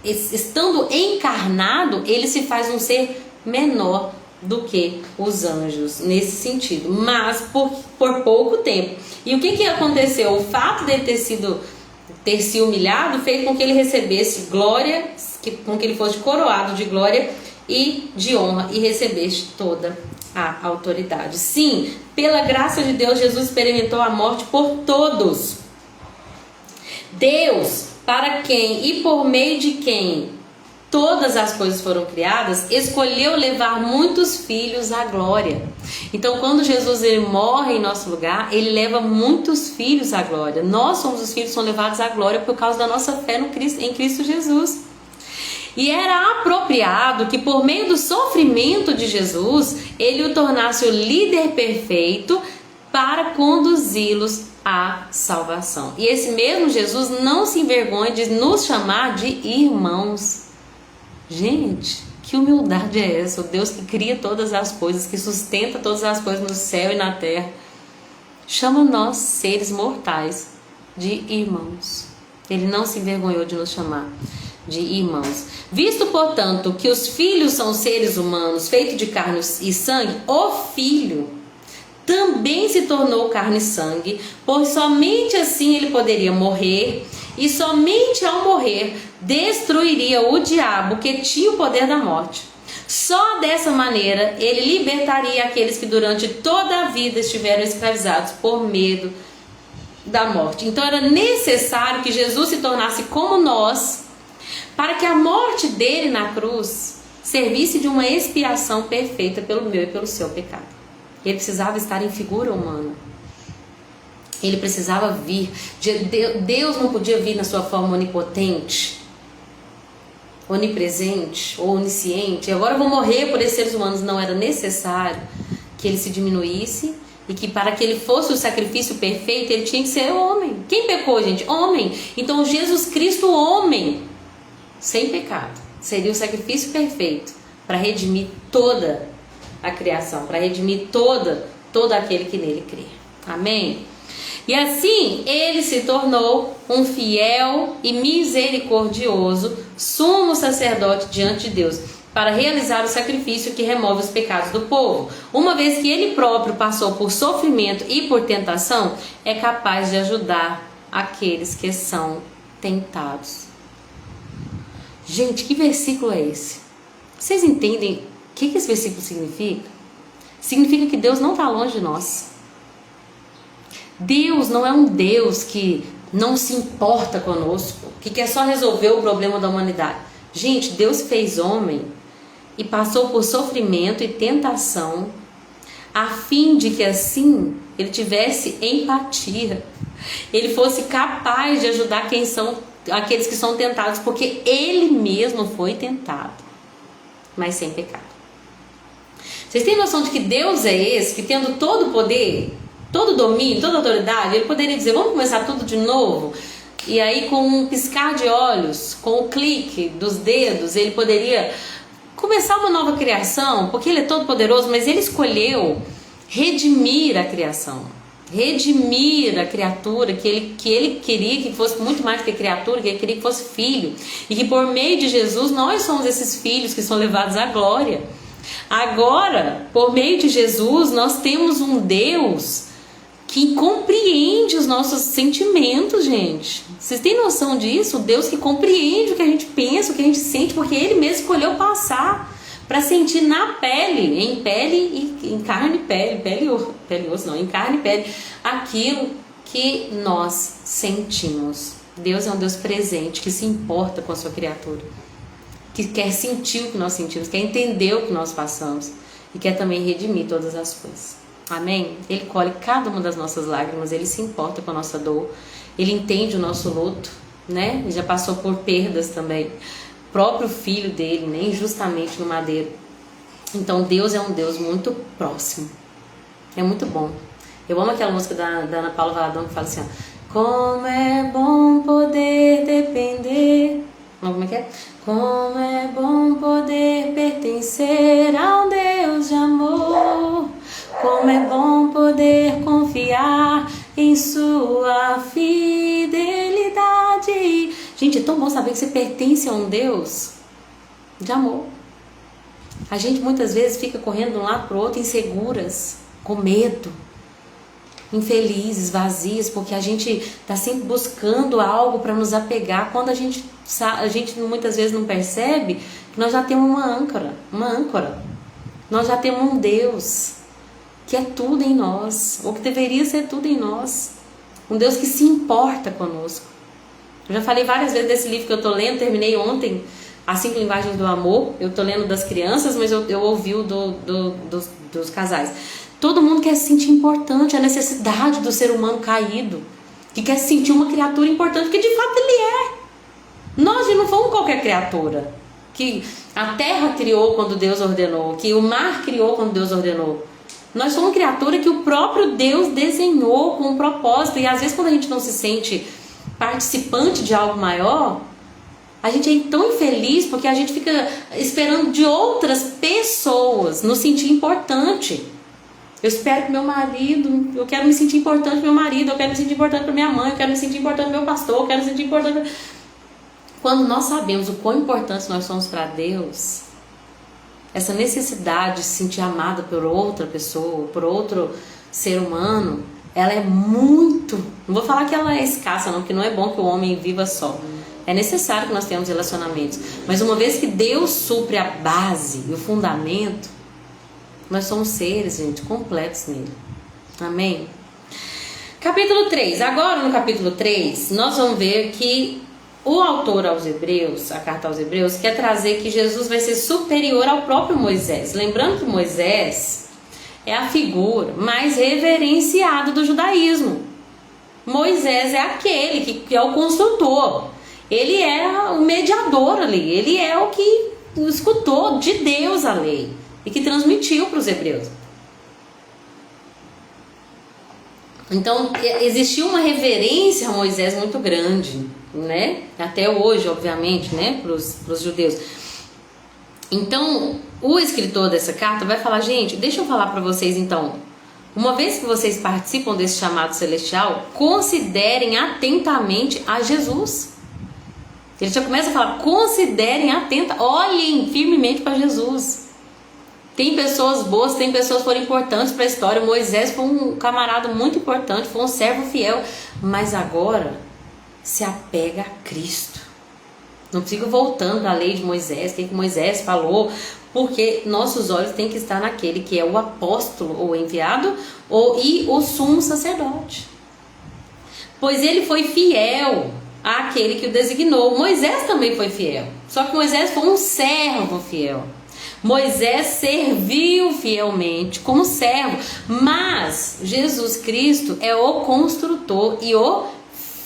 Speaker 1: estando encarnado, ele se faz um ser menor do que os anjos nesse sentido, mas por pouco tempo. E o que aconteceu? O fato dele ter se humilhado fez com que ele recebesse glória, com que ele fosse coroado de glória e de honra e recebesse toda a autoridade. Sim, pela graça de Deus, Jesus experimentou a morte por todos. Deus, para quem e por meio de quem todas as coisas foram criadas, escolheu levar muitos filhos à glória. Então, quando Jesus ele morre em nosso lugar, ele leva muitos filhos à glória. Nós somos os filhos que são levados à glória por causa da nossa fé em Cristo Jesus. E era apropriado que por meio do sofrimento de Jesus, ele o tornasse o líder perfeito para conduzi-los à salvação. E esse mesmo Jesus não se envergonha de nos chamar de irmãos. Gente, que humildade é essa? O Deus que cria todas as coisas, que sustenta todas as coisas no céu e na terra, chama nós, seres mortais, de irmãos. Ele não se envergonhou de nos chamar de irmãos. Visto, portanto, que os filhos são seres humanos, feitos de carne e sangue, o Filho também se tornou carne e sangue, pois somente assim ele poderia morrer, e somente ao morrer destruiria o diabo que tinha o poder da morte. Só dessa maneira ele libertaria aqueles que durante toda a vida estiveram escravizados por medo da morte. Então era necessário que Jesus se tornasse como nós, para que a morte dele na cruz servisse de uma expiação perfeita pelo meu e pelo seu pecado. Ele precisava estar em figura humana. Ele precisava vir. Deus não podia vir na sua forma onipotente, onipresente ou onisciente. Agora eu vou morrer por esses seres humanos. Não, era necessário que ele se diminuísse e que para que ele fosse o sacrifício perfeito, ele tinha que ser homem. Quem pecou, gente? Homem. Então Jesus Cristo, homem, sem pecado, seria o sacrifício perfeito para redimir toda a criação, para redimir todo aquele que nele crê. Amém? E assim ele se tornou um fiel e misericordioso sumo sacerdote diante de Deus, para realizar o sacrifício que remove os pecados do povo. Uma vez que ele próprio passou por sofrimento e por tentação, é capaz de ajudar aqueles que são tentados. Gente, que versículo é esse? Vocês entendem o que esse versículo significa? Significa que Deus não está longe de nós. Deus não é um Deus que não se importa conosco, que quer só resolver o problema da humanidade. Gente, Deus fez homem e passou por sofrimento e tentação, a fim de que assim ele tivesse empatia, ele fosse capaz de ajudar aqueles que são tentados, porque ele mesmo foi tentado, mas sem pecado. Vocês têm noção de que Deus é esse, que tendo todo o poder, todo o domínio, toda a autoridade, ele poderia dizer, vamos começar tudo de novo? E aí com um piscar de olhos, com o clique dos dedos, ele poderia começar uma nova criação, porque ele é todo poderoso, mas ele escolheu redimir a criação, redimir a criatura que ele queria que fosse muito mais do que criatura, que ele queria que fosse filho, e que por meio de Jesus nós somos esses filhos que são levados à glória. Agora, por meio de Jesus, nós temos um Deus que compreende os nossos sentimentos, gente. Vocês têm noção disso? O Deus que compreende o que a gente pensa, o que a gente sente, porque ele mesmo escolheu passar para sentir na pele, em pele e em carne e pele, pele e osso não, em carne e pele, aquilo que nós sentimos. Deus é um Deus presente, que se importa com a sua criatura, que quer sentir o que nós sentimos, quer entender o que nós passamos e quer também redimir todas as coisas. Amém? Ele colhe cada uma das nossas lágrimas, ele se importa com a nossa dor, ele entende o nosso luto, né? Ele já passou por perdas também. O próprio filho dele, né? Injustamente no madeiro. Então Deus é um Deus muito próximo. É muito bom. Eu amo aquela música da Ana Paula Valadão que fala assim, ó, como é bom poder depender Como é que é? Como é bom poder pertencer a um Deus de amor. Como é bom poder confiar em sua fidelidade. Gente, é tão bom saber que você pertence a um Deus de amor. A gente muitas vezes fica correndo de um lado para o outro inseguras, com medo, infelizes, vazias, porque a gente está sempre buscando algo para nos apegar, quando a gente muitas vezes não percebe que nós já temos uma âncora. Nós já temos um Deus que é tudo em nós, ou que deveria ser tudo em nós. Um Deus que se importa conosco. Eu já falei várias vezes desse livro que eu estou lendo, terminei ontem, As 5 Linguagens do Amor. Eu estou lendo das crianças, mas eu ouvi o dos casais. Todo mundo quer se sentir importante, a necessidade do ser humano caído, que quer se sentir uma criatura importante, porque de fato ele é. Nós não fomos qualquer criatura, que a terra criou quando Deus ordenou, que o mar criou quando Deus ordenou. Nós somos uma criatura que o próprio Deus desenhou com um propósito, e às vezes quando a gente não se sente participante de algo maior, a gente é tão infeliz porque a gente fica esperando de outras pessoas nos sentir importante. Eu espero que meu marido, eu quero me sentir importante pro meu marido, eu quero me sentir importante para minha mãe, eu quero me sentir importante pro meu pastor, eu quero me sentir importante. Quando nós sabemos o quão importantes nós somos para Deus, essa necessidade de se sentir amada por outra pessoa, por outro ser humano, ela é muito, não vou falar que ela é escassa não, porque não é bom que o homem viva só. É necessário que nós tenhamos relacionamentos, mas uma vez que Deus supre a base e o fundamento, nós somos seres, gente, completos nele. Amém? Capítulo 3. Agora no capítulo 3, nós vamos ver que o autor aos Hebreus, a carta aos Hebreus, quer trazer que Jesus vai ser superior ao próprio Moisés. Lembrando que Moisés é a figura mais reverenciada do judaísmo. Moisés é aquele que é o construtor. Ele é o mediador ali. Ele é o que escutou de Deus a lei e que transmitiu para os hebreus. Então existia uma reverência a Moisés muito grande, né? Até hoje, obviamente, né? Para os judeus. Então o escritor dessa carta vai falar: gente, deixa eu falar para vocês então, uma vez que vocês participam desse chamado celestial, considerem atentamente a Jesus. Ele já começa a falar: considerem olhem firmemente para Jesus. Tem pessoas boas, tem pessoas que foram importantes para a história. Moisés foi um camarada muito importante, foi um servo fiel, mas agora se apega a Cristo. Não fica voltando à lei de Moisés, o que Moisés falou, porque nossos olhos têm que estar naquele que é o apóstolo ou enviado e o sumo sacerdote. Pois ele foi fiel àquele que o designou. Moisés também foi fiel, só que Moisés foi um servo fiel. Moisés serviu fielmente como servo, mas Jesus Cristo é o construtor e o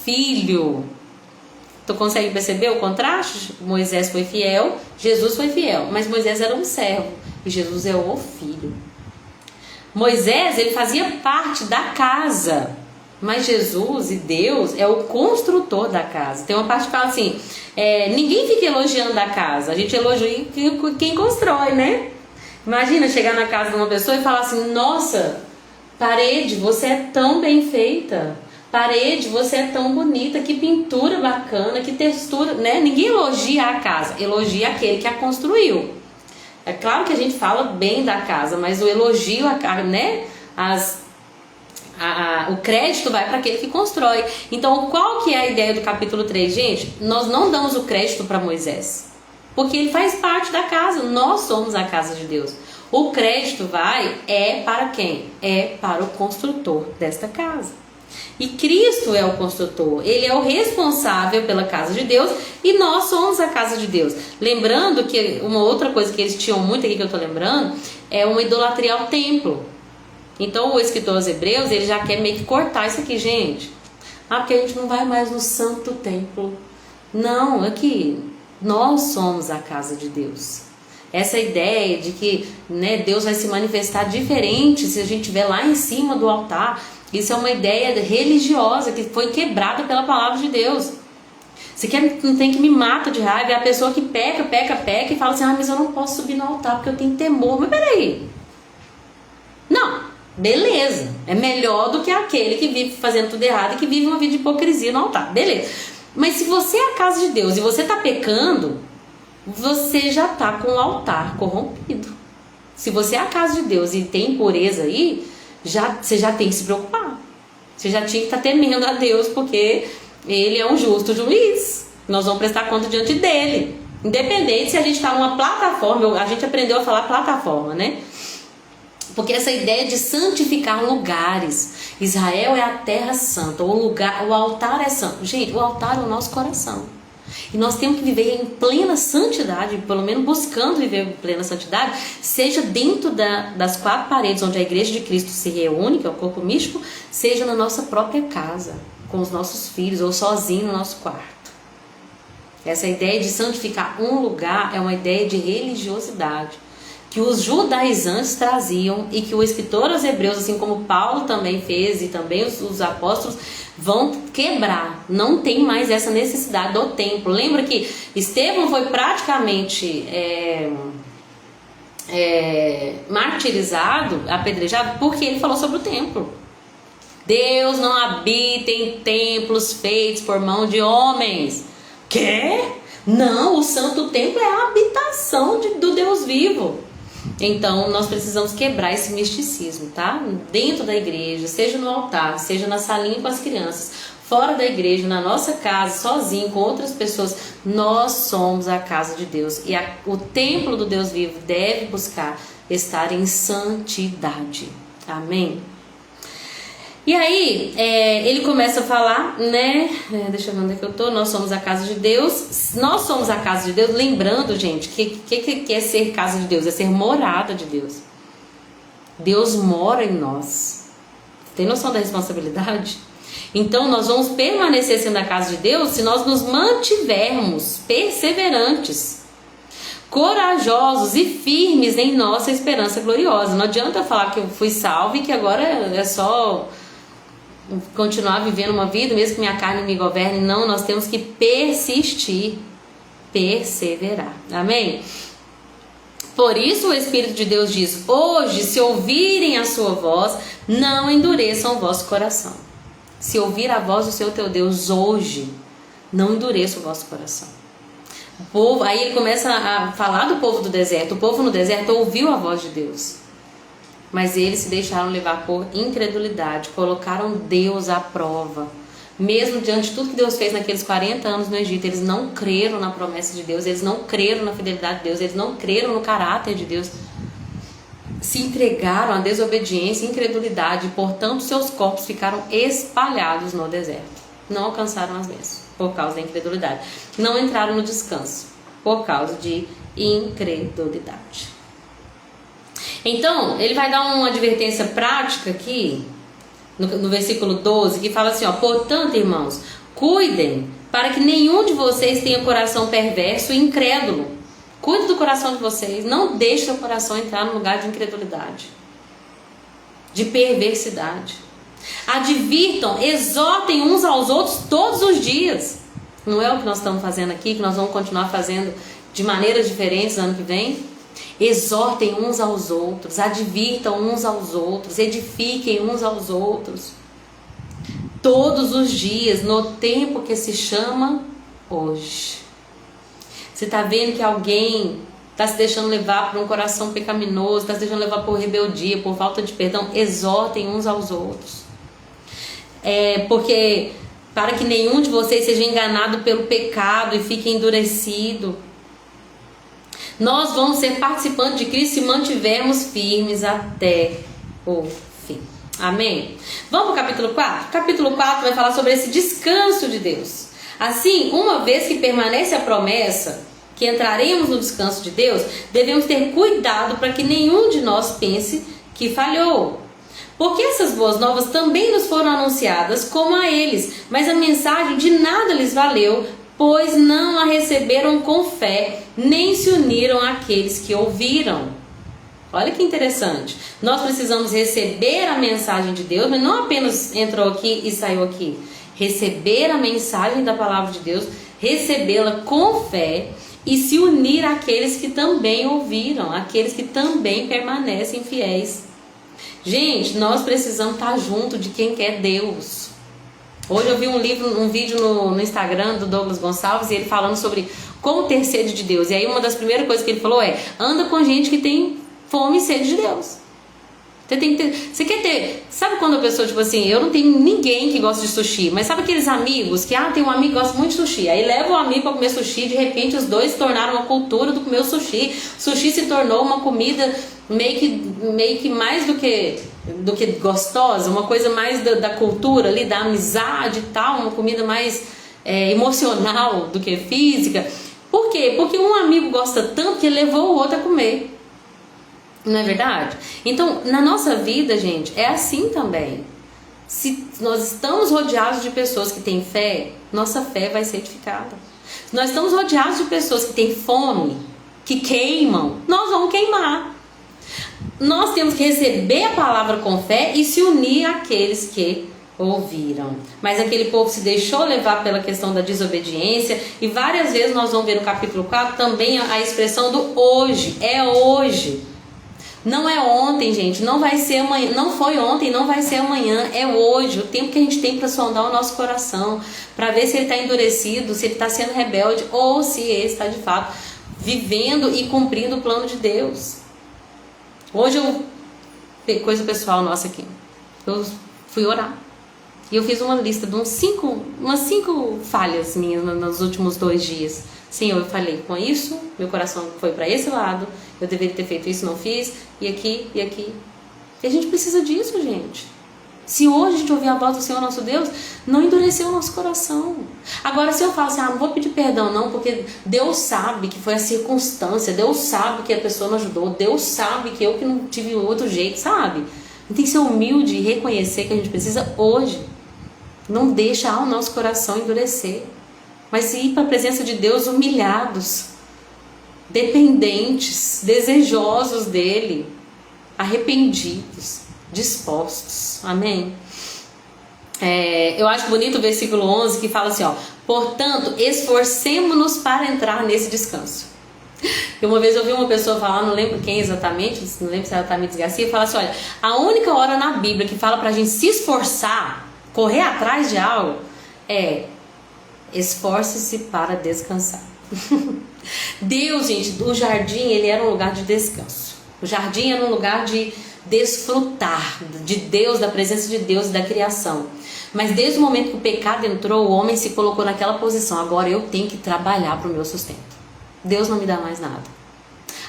Speaker 1: filho. Tu consegue perceber o contraste? Moisés foi fiel, Jesus foi fiel, mas Moisés era um servo e Jesus é o filho. Moisés, ele fazia parte da casa, mas Jesus e Deus é o construtor da casa. Tem uma parte que fala assim: ninguém fica elogiando a casa, a gente elogia quem constrói, né? Imagina chegar na casa de uma pessoa e falar assim: nossa, parede, você é tão bem feita, parede, você é tão bonita, que pintura bacana, que textura, né? Ninguém elogia a casa, elogia aquele que a construiu. É claro que a gente fala bem da casa, mas o elogio, né? O crédito vai para aquele que constrói. Então qual que é a ideia do capítulo 3, gente? Nós não damos o crédito para Moisés, porque ele faz parte da casa, nós somos a casa de Deus. O crédito para quem? É para o construtor desta casa. E Cristo é o construtor, ele é o responsável pela casa de Deus e nós somos a casa de Deus. Lembrando que uma outra coisa que eles tinham muito aqui, que eu estou lembrando, é uma idolatria ao templo. Então o escritor aos Hebreus, ele já quer meio que cortar isso aqui, gente. Porque a gente não vai mais no santo templo. Não, aqui nós somos a casa de Deus. Essa ideia de que, né, Deus vai se manifestar diferente se a gente estiver lá em cima do altar, isso é uma ideia religiosa que foi quebrada pela palavra de Deus. Você quer, não tem que me mata de raiva. É a pessoa que peca e fala assim, mas eu não posso subir no altar porque eu tenho temor. Mas peraí. Não, beleza. É melhor do que aquele que vive fazendo tudo errado e que vive uma vida de hipocrisia no altar. Beleza. Mas se você é a casa de Deus e você está pecando, você já está com o altar corrompido. Se você é a casa de Deus e tem impureza aí, você já tem que se preocupar. Você já tinha que estar temendo a Deus, porque Ele é um justo juiz. Nós vamos prestar conta diante dele. Independente se a gente está numa plataforma, a gente aprendeu a falar plataforma, né? Porque essa ideia de santificar lugares. Israel é a terra santa, o altar é santo. Gente, o altar é o nosso coração. E nós temos que viver em plena santidade, pelo menos buscando viver em plena santidade, seja dentro das 4 paredes onde a igreja de Cristo se reúne, que é o corpo místico, seja na nossa própria casa, com os nossos filhos, ou sozinho no nosso quarto. Essa ideia de santificar um lugar é uma ideia de religiosidade, que os judaizantes traziam e que o escritor aos Hebreus, assim como Paulo também fez e também os apóstolos, vão quebrar. Não tem mais essa necessidade do templo. Lembra que Estevão foi praticamente martirizado, apedrejado, porque ele falou sobre o templo. Deus não habita em templos feitos por mão de homens. Quê? Não, o santo templo é a habitação do Deus vivo. Então nós precisamos quebrar esse misticismo, tá? Dentro da igreja, seja no altar, seja na salinha com as crianças, fora da igreja, na nossa casa, sozinho, com outras pessoas, nós somos a casa de Deus. E o templo do Deus vivo deve buscar estar em santidade. Amém? E aí, ele começa a falar, né? Deixa eu ver onde é que eu tô. Nós somos a casa de Deus. Nós somos a casa de Deus. Lembrando, gente, que é ser casa de Deus? É ser morada de Deus. Deus mora em nós. Tem noção da responsabilidade? Então, nós vamos permanecer sendo a casa de Deus se nós nos mantivermos perseverantes, corajosos e firmes em nossa esperança gloriosa. Não adianta falar que eu fui salvo e que agora é só continuar vivendo uma vida, mesmo que minha carne me governe. Não, nós temos que persistir, perseverar. Amém? Por isso o Espírito de Deus diz: hoje, se ouvirem a sua voz, não endureçam o vosso coração. Se ouvir a voz do Senhor teu Deus hoje, não endureça o vosso coração. O povo, aí ele começa a falar do povo do deserto. O povo no deserto ouviu a voz de Deus, mas eles se deixaram levar por incredulidade, colocaram Deus à prova. Mesmo diante de tudo que Deus fez naqueles 40 anos no Egito, eles não creram na promessa de Deus, eles não creram na fidelidade de Deus, eles não creram no caráter de Deus. Se entregaram à desobediência e incredulidade, e portanto seus corpos ficaram espalhados no deserto. Não alcançaram as bênçãos por causa da incredulidade. Não entraram no descanso por causa de incredulidade. Então, ele vai dar uma advertência prática aqui, no versículo 12, que fala assim, ó: portanto, irmãos, cuidem para que nenhum de vocês tenha coração perverso e incrédulo. Cuide do coração de vocês, não deixe seu coração entrar no lugar de incredulidade, de perversidade. Advirtam, exortem uns aos outros todos os dias. Não é o que nós estamos fazendo aqui, que nós vamos continuar fazendo de maneiras diferentes no ano que vem? Exortem uns aos outros, advirtam uns aos outros, edifiquem uns aos outros, todos os dias, no tempo que se chama hoje. Você está vendo que alguém está se deixando levar por um coração pecaminoso, está se deixando levar por rebeldia, por falta de perdão? Exortem uns aos outros. Porque para que nenhum de vocês seja enganado pelo pecado e fique endurecido. Nós vamos ser participantes de Cristo se mantivermos firmes até o fim. Amém? Vamos para o capítulo 4? O capítulo 4 vai falar sobre esse descanso de Deus. Assim, uma vez que permanece a promessa que entraremos no descanso de Deus, devemos ter cuidado para que nenhum de nós pense que falhou. Porque essas boas novas também nos foram anunciadas como a eles, mas a mensagem de nada lhes valeu, pois não a receberam com fé, nem se uniram àqueles que ouviram. Olha que interessante. Nós precisamos receber a mensagem de Deus, mas não apenas entrou aqui e saiu aqui. Receber a mensagem da palavra de Deus, recebê-la com fé e se unir àqueles que também ouviram, àqueles que também permanecem fiéis. Gente, nós precisamos estar junto de quem quer Deus. Hoje eu vi um vídeo no Instagram do Douglas Gonçalves, e ele falando sobre como ter sede de Deus. E aí uma das primeiras coisas que ele falou é: anda com gente que tem fome e sede de Deus. Você tem que ter, você quer ter, sabe quando a pessoa, tipo assim, eu não tenho ninguém que gosta de sushi, mas sabe aqueles amigos que, tem um amigo que gosta muito de sushi, aí leva o amigo pra comer sushi, de repente os dois se tornaram uma cultura do comer o sushi. Sushi se tornou uma comida meio que mais do que gostosa, uma coisa mais da cultura ali, da amizade e tal, uma comida mais emocional do que física. Por quê? Porque um amigo gosta tanto que ele levou o outro a comer. Não é verdade? Então, na nossa vida, gente, é assim também. Se nós estamos rodeados de pessoas que têm fé, nossa fé vai ser edificada. Se nós estamos rodeados de pessoas que têm fome, que queimam, nós vamos queimar. Nós temos que receber a palavra com fé e se unir àqueles que ouviram. Mas aquele povo se deixou levar pela questão da desobediência, e várias vezes nós vamos ver no capítulo 4 também a expressão do hoje. É hoje. Não é ontem, gente, não vai ser amanhã, não foi ontem, não vai ser amanhã, é hoje, o tempo que a gente tem para sondar o nosso coração, para ver se ele está endurecido, se ele está sendo rebelde, ou se ele está de fato vivendo e cumprindo o plano de Deus. Hoje coisa pessoal nossa aqui, eu fui orar e eu fiz uma lista de umas cinco falhas minhas nos últimos 2 dias. Senhor, eu falei com isso, meu coração foi para esse lado, eu deveria ter feito isso, não fiz, e aqui, e aqui. E a gente precisa disso, gente. Se hoje a gente ouvir a voz do Senhor nosso Deus, não endureceu o nosso coração. Agora, se eu falo assim, não vou pedir perdão não, porque Deus sabe que foi a circunstância, Deus sabe que a pessoa não ajudou, Deus sabe que eu que não tive outro jeito, sabe? A gente tem que ser humilde e reconhecer que a gente precisa hoje. Não deixa o nosso coração endurecer, mas ir para a presença de Deus humilhados, dependentes, desejosos dele, arrependidos, dispostos. Amém? Eu acho bonito o versículo 11 que fala assim, portanto, esforcemo-nos para entrar nesse descanso. E uma vez eu vi uma pessoa falar, não lembro quem exatamente, não lembro se era Tamires Garcia, fala assim, olha, a única hora na Bíblia que fala pra gente se esforçar, correr atrás de algo, esforce-se para descansar. Deus, gente, o jardim, ele era um lugar de descanso. O jardim era um lugar de desfrutar de Deus, da presença de Deus e da criação. Mas desde o momento que o pecado entrou, o homem se colocou naquela posição. Agora eu tenho que trabalhar para o meu sustento. Deus não me dá mais nada.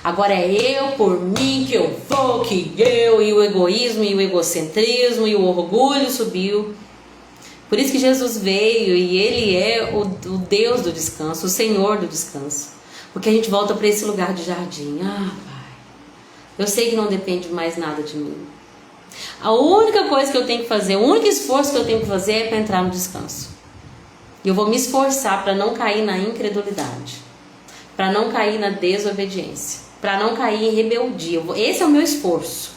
Speaker 1: Agora é eu por mim que eu vou, que eu, e o egoísmo e o egocentrismo e o orgulho subiu. Por isso que Jesus veio e Ele é o Deus do descanso, o Senhor do descanso. Porque a gente volta para esse lugar de jardim. Pai, eu sei que não depende mais nada de mim. A única coisa que eu tenho que fazer, o único esforço que eu tenho que fazer é para entrar no descanso. E eu vou me esforçar para não cair na incredulidade, para não cair na desobediência, para não cair em rebeldia. Esse é o meu esforço.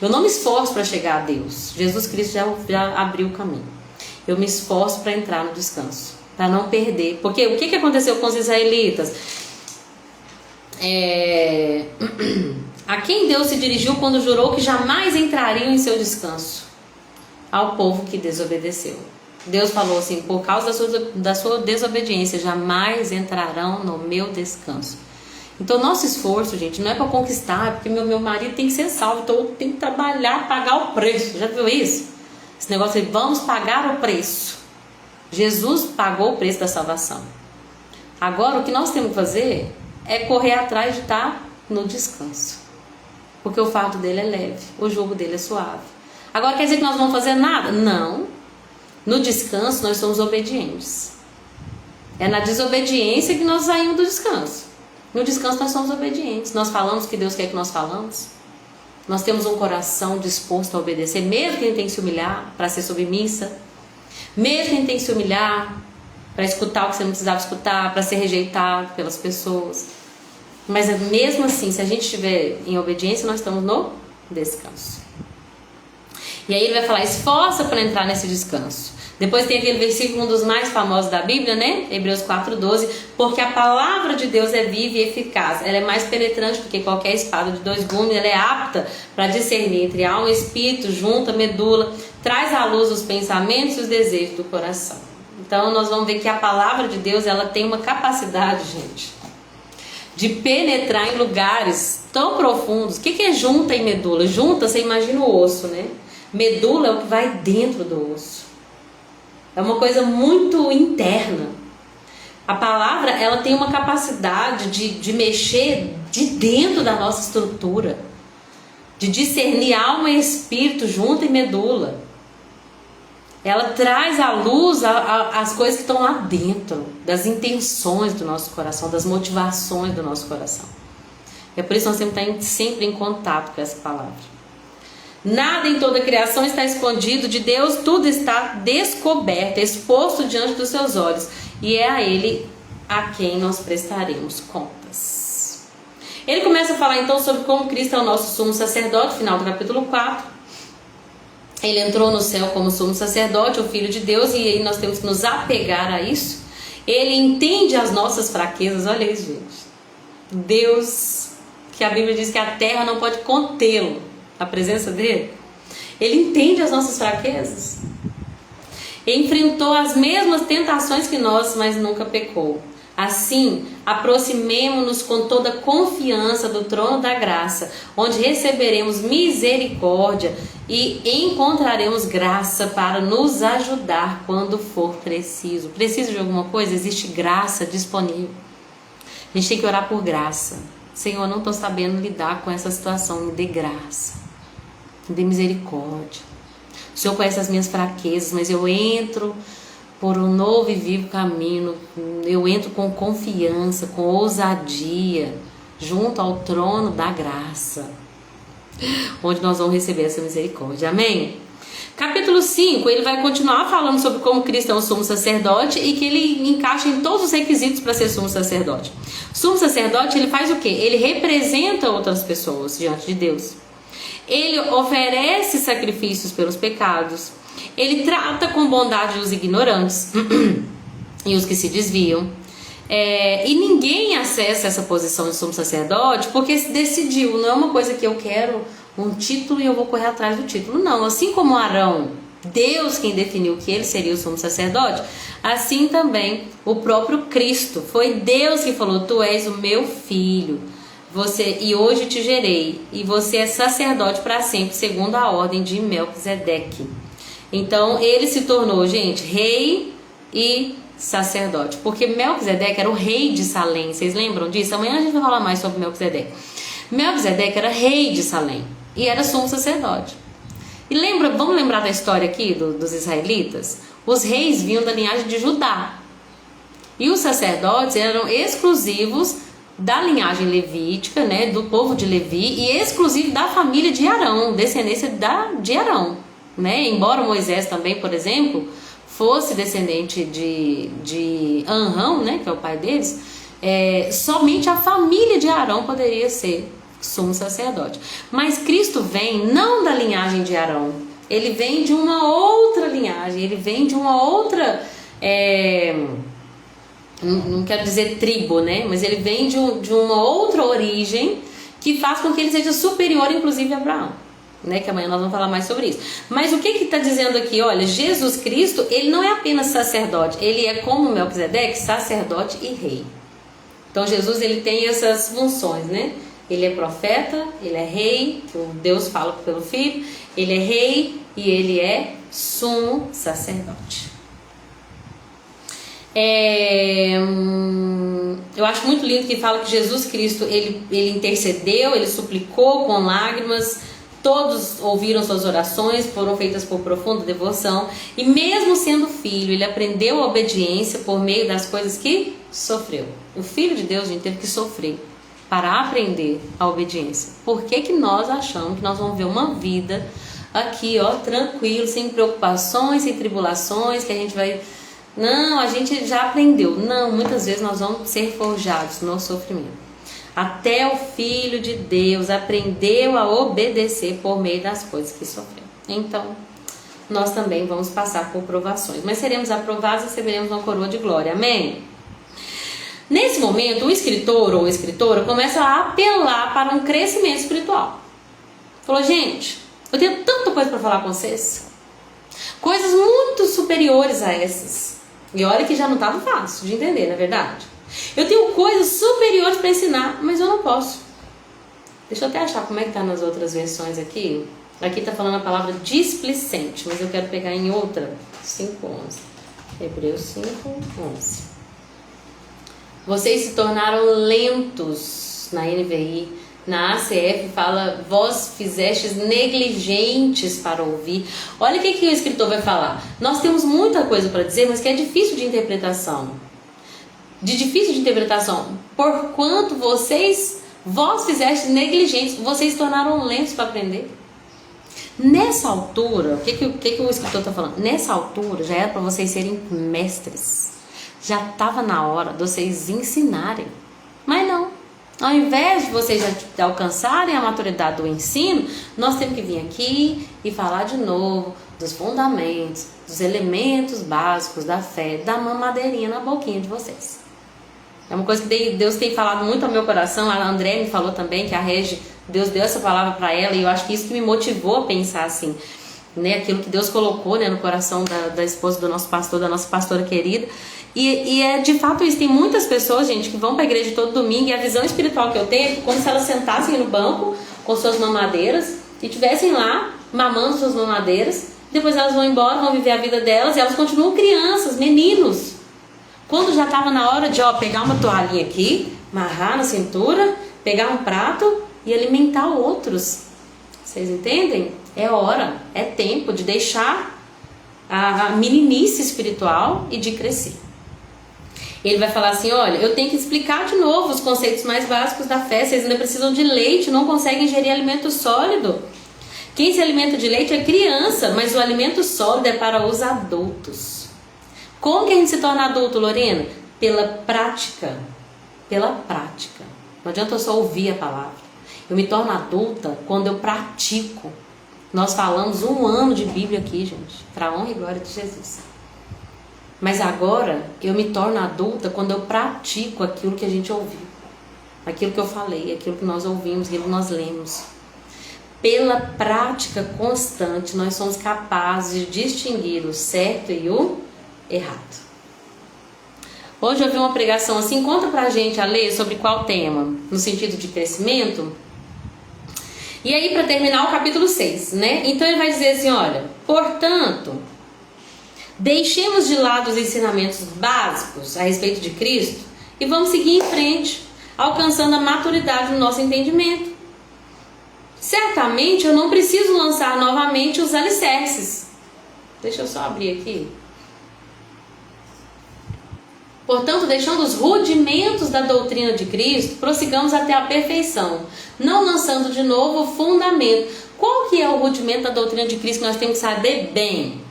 Speaker 1: Eu não me esforço para chegar a Deus. Jesus Cristo já abriu o caminho. Eu me esforço para entrar no descanso, para não perder. Porque o que aconteceu com os israelitas? A quem Deus se dirigiu quando jurou que jamais entrariam em seu descanso? Ao povo que desobedeceu. Deus falou assim, por causa da sua desobediência, jamais entrarão no meu descanso. Então nosso esforço, gente, não é para conquistar, porque meu marido tem que ser salvo, então eu tenho que trabalhar, pagar o preço. Já viu isso? Esse negócio de vamos pagar o preço. Jesus pagou o preço da salvação. Agora o que nós temos que fazer é correr atrás de estar no descanso. Porque o fardo dele é leve, o jugo dele é suave. Agora quer dizer que nós não vamos fazer nada? Não. No descanso nós somos obedientes. É na desobediência que nós saímos do descanso. No descanso nós somos obedientes. Nós falamos o que Deus quer que nós falamos. Nós temos um coração disposto a obedecer, mesmo que a gente tenha que se humilhar para ser submissa, mesmo que a gente tenha que se humilhar para escutar o que você não precisava escutar, para ser rejeitado pelas pessoas. Mas mesmo assim, se a gente estiver em obediência, nós estamos no descanso. E aí ele vai falar, esforça para entrar nesse descanso. Depois tem aquele versículo, um dos mais famosos da Bíblia, né? Hebreus 4:12, porque a palavra de Deus é viva e eficaz. Ela é mais penetrante do que qualquer espada de dois gumes. Ela é apta para discernir entre alma e espírito, junta, medula, traz à luz os pensamentos e os desejos do coração. Então nós vamos ver que a palavra de Deus, ela tem uma capacidade, gente, de penetrar em lugares tão profundos. O que é junta e medula? Junta, você imagina o osso, né? Medula é o que vai dentro do osso. É uma coisa muito interna. A palavra, ela tem uma capacidade de mexer de dentro da nossa estrutura, de discernir alma e espírito, junta e medula. Ela traz à luz as coisas que estão lá dentro, das intenções do nosso coração, das motivações do nosso coração. É por isso que nós temos que estar sempre em contato com essa palavra. Nada em toda a criação está escondido de Deus, tudo está descoberto, exposto diante dos seus olhos, e é a Ele a quem nós prestaremos contas. Ele começa a falar então sobre como Cristo é o nosso sumo sacerdote, final do capítulo 4. Ele entrou no céu como sumo sacerdote, o Filho de Deus, e aí nós temos que nos apegar a isso. Ele entende as nossas fraquezas, olha isso, gente. Deus, que a Bíblia diz que a terra não pode contê-lo, a presença dele. Ele entende as nossas fraquezas. Enfrentou as mesmas tentações que nós, mas nunca pecou. Assim, aproximemo-nos com toda confiança do trono da graça, onde receberemos misericórdia e encontraremos graça para nos ajudar quando for preciso. Precisa de alguma coisa? Existe graça disponível. A gente tem que orar por graça. Senhor, eu não estou sabendo lidar com essa situação, me dê graça, me dê misericórdia. O Senhor conhece as minhas fraquezas, mas eu entro por um novo e vivo caminho, eu entro com confiança, com ousadia, junto ao trono da graça, onde nós vamos receber essa misericórdia, amém? Capítulo 5, ele vai continuar falando sobre como Cristo é um sumo sacerdote e que ele encaixa em todos os requisitos para ser sumo sacerdote. Sumo sacerdote, ele faz o quê? Ele representa outras pessoas diante de Deus. Ele oferece sacrifícios pelos pecados. Ele trata com bondade os ignorantes e os que se desviam. E ninguém acessa essa posição de sumo sacerdote porque se decidiu. Não é uma coisa que eu quero um título e eu vou correr atrás do título. Não, assim como Arão, Deus quem definiu que ele seria o sumo sacerdote, assim também o próprio Cristo. Foi Deus que falou: tu és o meu filho, e hoje te gerei, e você é sacerdote para sempre, segundo a ordem de Melquisedeque. Então ele se tornou, gente, rei e sacerdote, porque Melquisedeque era o rei de Salém. Vocês lembram disso? Amanhã a gente vai falar mais sobre Melquisedeque. Melquisedeque era rei de Salém e era sumo sacerdote. E vamos lembrar da história aqui dos israelitas? Os reis vinham da linhagem de Judá e os sacerdotes eram exclusivos da linhagem levítica, né, do povo de Levi, e exclusivo da família de Arão, descendência de Arão, né? Embora Moisés também, por exemplo, fosse descendente de Anrão, né, que é o pai deles, somente a família de Arão poderia ser sumo sacerdote. Mas Cristo vem não da linhagem de Arão, ele vem de uma outra linhagem, ele vem de uma outra, não quero dizer tribo, né, mas ele vem de uma outra origem que faz com que ele seja superior, inclusive a Abraão, né, que amanhã nós vamos falar mais sobre isso. Mas o que está dizendo aqui? Olha, Jesus Cristo, ele não é apenas sacerdote, ele é como Melquisedeque, sacerdote e rei. Então Jesus, ele tem essas funções, né? Ele é profeta, ele é rei, que Deus fala pelo Filho, ele é rei e ele é sumo sacerdote. Eu acho muito lindo que fala que Jesus Cristo, ele intercedeu, ele suplicou com lágrimas, todos ouviram suas orações, foram feitas por profunda devoção, e mesmo sendo filho, ele aprendeu a obediência por meio das coisas que sofreu. O Filho de Deus, gente, teve que sofrer para aprender a obediência. Por que nós achamos que nós vamos ver uma vida aqui, ó, tranquilo, sem preocupações, sem tribulações, que a gente vai... Não, a gente já aprendeu. Não, muitas vezes nós vamos ser forjados no sofrimento. Até o Filho de Deus aprendeu a obedecer por meio das coisas que sofreu. Então, nós também vamos passar por provações. Mas seremos aprovados e receberemos uma coroa de glória. Amém? Nesse momento, o escritor ou escritora começa a apelar para um crescimento espiritual. Falou, gente, eu tenho tanta coisa para falar com vocês. Coisas muito superiores a essas. E olha que já não estava fácil de entender, não é verdade? Eu tenho coisas superiores para ensinar, mas eu não posso. Deixa eu até achar como é que está nas outras versões aqui. Aqui está falando a palavra displicente, mas eu quero pegar em outra. 5:11. Hebreus 5:11. Vocês se tornaram lentos, na NVI. Na ACF fala, vós fizestes negligentes para ouvir. Olha o que o escritor vai falar. Nós temos muita coisa para dizer, mas que é difícil de interpretação. Porquanto vós fizestes negligentes, vocês se tornaram lentos para aprender. Nessa altura, o que o escritor está falando? Nessa altura já era para vocês serem mestres. Já estava na hora de vocês ensinarem. Mas não. Ao invés de vocês já alcançarem a maturidade do ensino, nós temos que vir aqui e falar de novo dos fundamentos, dos elementos básicos da fé, da mamadeirinha na boquinha de vocês. É uma coisa que Deus tem falado muito ao meu coração. A André me falou também que a Regi, Deus deu essa palavra para ela, e eu acho que isso que me motivou a pensar assim, né? Aquilo que Deus colocou, né, no coração da esposa do nosso pastor, da nossa pastora querida. E é de fato isso. Tem muitas pessoas, gente, que vão para a igreja todo domingo, e a visão espiritual que eu tenho é como se elas sentassem no banco com suas mamadeiras e estivessem lá mamando suas mamadeiras. Depois elas vão embora, vão viver a vida delas, e elas continuam crianças, meninos. Quando já estava na hora de pegar uma toalhinha aqui, amarrar na cintura, pegar um prato e alimentar outros. Vocês entendem? É hora, é tempo de deixar a meninice espiritual e de crescer. Ele vai falar assim, olha, eu tenho que explicar de novo os conceitos mais básicos da fé. Vocês ainda precisam de leite, não conseguem ingerir alimento sólido. Quem se alimenta de leite é criança, mas o alimento sólido é para os adultos. Como que a gente se torna adulto, Lorena? Pela prática. Pela prática. Não adianta eu só ouvir a palavra. Eu me torno adulta quando eu pratico. Nós falamos 1 ano de Bíblia aqui, gente, para a honra e glória de Jesus. Mas agora eu me torno adulta quando eu pratico aquilo que a gente ouviu, aquilo que eu falei, aquilo que nós ouvimos, aquilo que nós lemos. Pela prática constante, nós somos capazes de distinguir o certo e o errado. Hoje eu vi uma pregação assim, conta pra gente a ler sobre qual tema, no sentido de crescimento. E aí, para terminar, o capítulo 6, né? Então ele vai dizer assim, olha, portanto, deixemos de lado os ensinamentos básicos a respeito de Cristo e vamos seguir em frente, alcançando a maturidade no nosso entendimento. Certamente eu não preciso lançar novamente os alicerces. Deixa eu só abrir aqui. Portanto, deixando os rudimentos da doutrina de Cristo, prossigamos até a perfeição, não lançando de novo o fundamento. Qual que é o rudimento da doutrina de Cristo que nós temos que saber bem?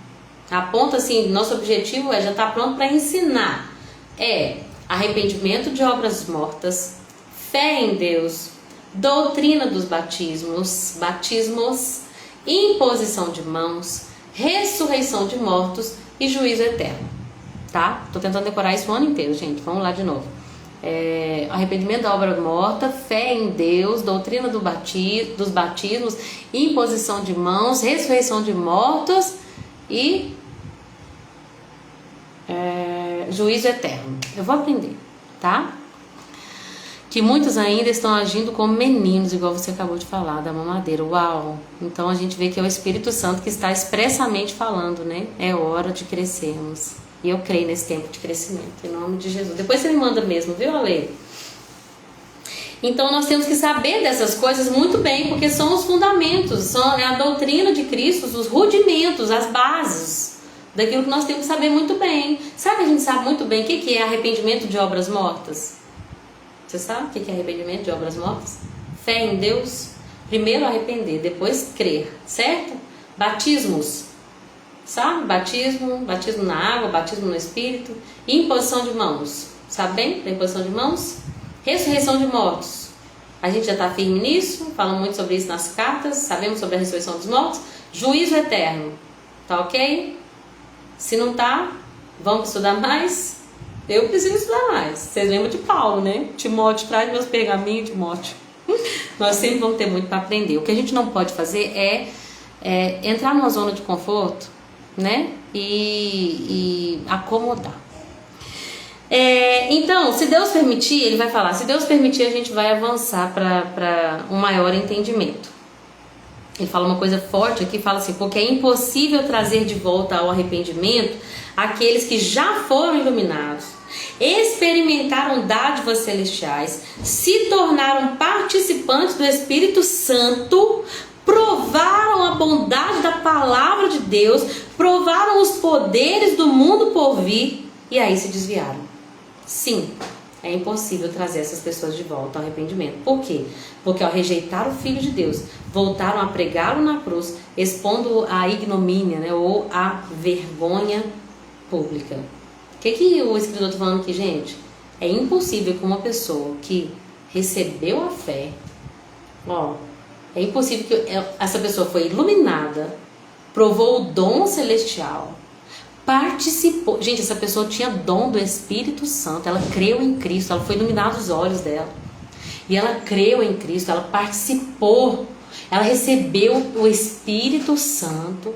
Speaker 1: Aponta assim, nosso objetivo já está pronto para ensinar. É arrependimento de obras mortas, fé em Deus, doutrina dos batismos, imposição de mãos, ressurreição de mortos e juízo eterno. Tá? Tô tentando decorar isso o ano inteiro, gente. Vamos lá de novo. Arrependimento da obra morta, fé em Deus, doutrina dos batismos, imposição de mãos, ressurreição de mortos e juízo eterno. Eu vou aprender, tá? Que muitos ainda estão agindo como meninos, igual você acabou de falar, da mamadeira. Uau! Então a gente vê que é o Espírito Santo que está expressamente falando, né? É hora de crescermos. E eu creio nesse tempo de crescimento, em nome de Jesus. Depois você me manda mesmo, viu, Ale? Então nós temos que saber dessas coisas muito bem, porque são os fundamentos, são a doutrina de Cristo, os rudimentos, as bases daquilo que nós temos que saber muito bem. Sabe que a gente sabe muito bem o que é arrependimento de obras mortas? Você sabe o que é arrependimento de obras mortas? Fé em Deus, primeiro arrepender, depois crer, certo? Batismos. Sabe? Batismo na água, batismo no Espírito, imposição de mãos. Sabe bem da imposição de mãos? Ressurreição de mortos. A gente já está firme nisso, falamos muito sobre isso nas cartas, sabemos sobre a ressurreição dos mortos. Juízo eterno. Tá ok? Se não tá, vamos estudar mais? Eu preciso estudar mais. Vocês lembram de Paulo, né? Timóteo, traz meus pergaminhos, Timóteo. Nós sempre vamos ter muito para aprender. O que a gente não pode fazer é entrar numa zona de conforto, né? E acomodar. Então, se Deus permitir, ele vai falar, se Deus permitir, a gente vai avançar para um maior entendimento. Ele fala uma coisa forte aqui, fala assim, porque é impossível trazer de volta ao arrependimento aqueles que já foram iluminados, experimentaram dádivas celestiais, se tornaram participantes do Espírito Santo, provaram a bondade da palavra de Deus, provaram os poderes do mundo por vir e aí se desviaram. Sim, é impossível trazer essas pessoas de volta ao arrependimento. Por quê? Porque ao rejeitar o Filho de Deus, voltaram a pregá-lo na cruz, expondo a ignomínia, né, ou a vergonha pública. O que o escritor está falando aqui, gente? É impossível que uma pessoa que recebeu a fé, é impossível que essa pessoa foi iluminada, provou o dom celestial, participou. Gente, essa pessoa tinha dom do Espírito Santo, ela creu em Cristo, ela foi iluminada os olhos dela. E ela creu em Cristo, ela participou, ela recebeu o Espírito Santo,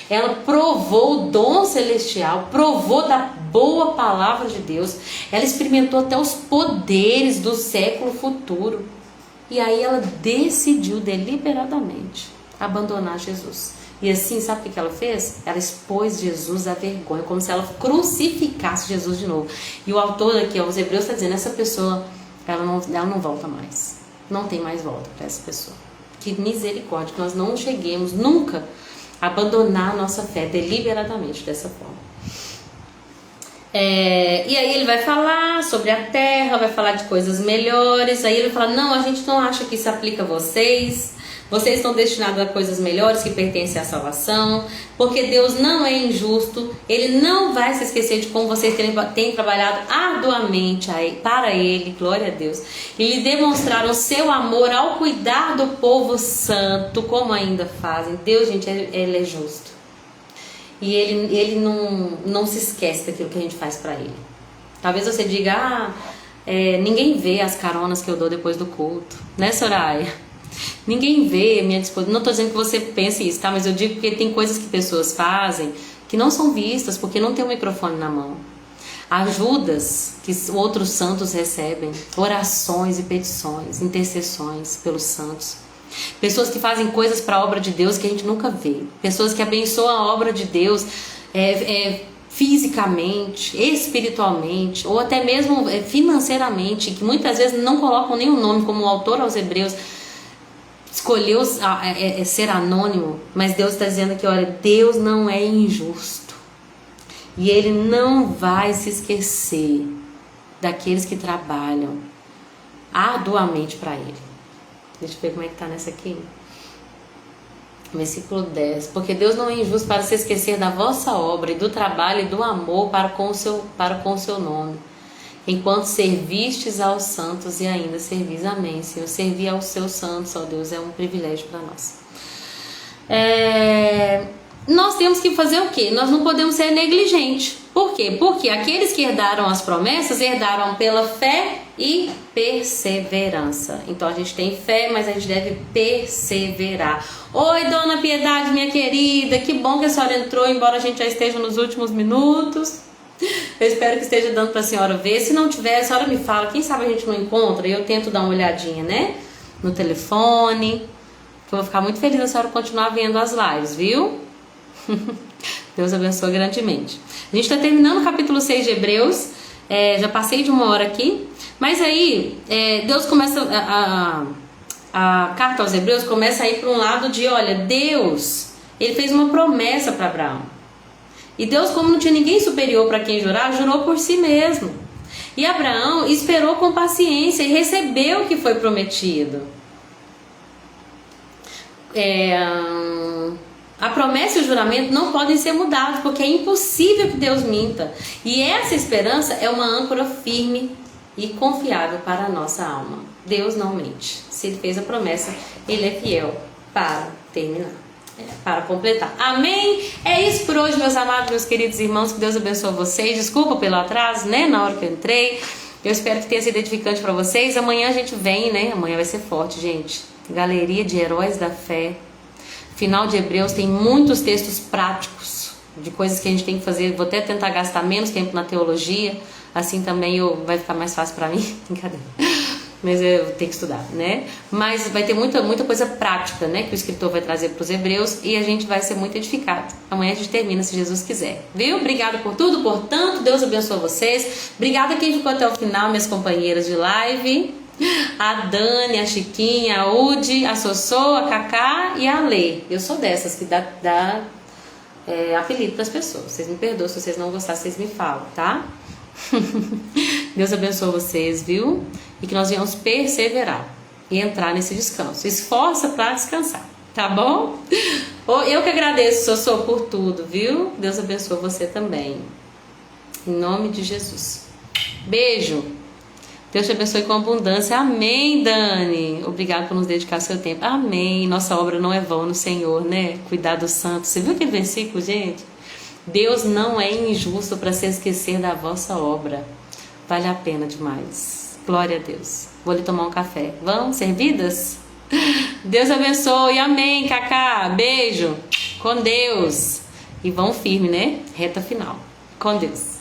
Speaker 1: ela provou o dom celestial, provou da boa palavra de Deus, ela experimentou até os poderes do século futuro. E aí ela decidiu deliberadamente abandonar Jesus. E assim, sabe o que ela fez? Ela expôs Jesus à vergonha, como se ela crucificasse Jesus de novo. E o autor aqui, aos Hebreus, está dizendo, essa pessoa, ela não volta mais. Não tem mais volta para essa pessoa. Que misericórdia, que nós não cheguemos nunca a abandonar a nossa fé deliberadamente dessa forma. E aí ele vai falar sobre a terra, vai falar de coisas melhores. Aí ele fala, não, a gente não acha que isso aplica a vocês. Vocês estão destinados a coisas melhores que pertencem à salvação, porque Deus não é injusto, Ele não vai se esquecer de como vocês têm trabalhado arduamente para Ele, glória a Deus, e lhe demonstraram seu amor ao cuidar do povo santo, como ainda fazem. Deus, gente, Ele é justo. E Ele não se esquece daquilo que a gente faz para Ele. Talvez você diga, ninguém vê as caronas que eu dou depois do culto, né, Soraya? Ninguém vê a minha disposição. Não estou dizendo que você pense isso, tá? Mas eu digo que tem coisas que pessoas fazem que não são vistas porque não tem o microfone na mão. Ajudas que outros santos recebem, orações e petições, intercessões pelos santos. Pessoas que fazem coisas para a obra de Deus que a gente nunca vê. Pessoas que abençoam a obra de Deus fisicamente, espiritualmente, ou até mesmo financeiramente, que muitas vezes não colocam nem o nome, como o autor aos Hebreus escolheu ser anônimo, mas Deus está dizendo que, olha, Deus não é injusto e Ele não vai se esquecer daqueles que trabalham arduamente para Ele. Deixa eu ver como é que está nessa aqui. Versículo 10. Porque Deus não é injusto para se esquecer da vossa obra e do trabalho e do amor para com o seu nome, enquanto servistes aos santos e ainda servis. Amém, Senhor. Servir aos seus santos, ó Deus, é um privilégio para nós. Nós temos que fazer o quê? Nós não podemos ser negligentes. Por quê? Porque aqueles que herdaram as promessas, herdaram pela fé e perseverança. Então a gente tem fé, mas a gente deve perseverar. Oi, Dona Piedade, minha querida, que bom que a senhora entrou, embora a gente já esteja nos últimos minutos. Eu espero que esteja dando para a senhora ver. Se não tiver, a senhora me fala. Quem sabe a gente não encontra e eu tento dar uma olhadinha, né? No telefone. Eu vou ficar muito feliz a senhora continuar vendo as lives, viu? Deus abençoe grandemente. A gente está terminando o capítulo 6 de Hebreus. Já passei de 1 hora aqui. Mas aí, Deus começa... A carta aos Hebreus começa a ir para um lado de, olha, Deus, Ele fez uma promessa para Abraão. E Deus, como não tinha ninguém superior para quem jurar, jurou por si mesmo. E Abraão esperou com paciência e recebeu o que foi prometido. A promessa e o juramento não podem ser mudados, porque é impossível que Deus minta. E essa esperança é uma âncora firme e confiável para a nossa alma. Deus não mente. Se Ele fez a promessa, Ele é fiel para terminar. para completar. Amém? É isso por hoje, meus amados, meus queridos irmãos. Que Deus abençoe vocês. Desculpa pelo atraso, né? Na hora que eu entrei. Eu espero que tenha sido edificante para vocês. Amanhã a gente vem, né? Amanhã vai ser forte, gente. Galeria de Heróis da Fé. Final de Hebreus tem muitos textos práticos de coisas que a gente tem que fazer. Vou até tentar gastar menos tempo na teologia. Assim também vai ficar mais fácil para mim. Brincadeira. Mas eu tenho que estudar, né? Mas vai ter muita coisa prática, né? Que o escritor vai trazer para os hebreus e a gente vai ser muito edificado. Amanhã a gente termina, se Jesus quiser. Viu? Obrigada por tudo, portanto. Deus abençoe vocês. Obrigada a quem ficou até o final, minhas companheiras de live. A Dani, a Chiquinha, a Udi, a Sossô, a Cacá e a Lê. Eu sou dessas que dá apelido para as pessoas. Vocês me perdoam, se vocês não gostarem, vocês me falam, tá? Deus abençoe vocês, viu? E que nós venhamos perseverar e entrar nesse descanso. Esforça para descansar, tá bom? Eu que agradeço, Sossô, por tudo, viu? Deus abençoe você também. Em nome de Jesus. Beijo. Deus te abençoe com abundância. Amém, Dani. Obrigado por nos dedicar seu tempo. Amém. Nossa obra não é vã no Senhor, né? Cuidar dos santos. Você viu aquele versículo, gente? Deus não é injusto para se esquecer da vossa obra. Vale a pena demais. Glória a Deus. Vou ali tomar um café. Vão? Servidas? Deus abençoe. Amém, Cacá. Beijo. Com Deus. E vão firme, né? Reta final. Com Deus.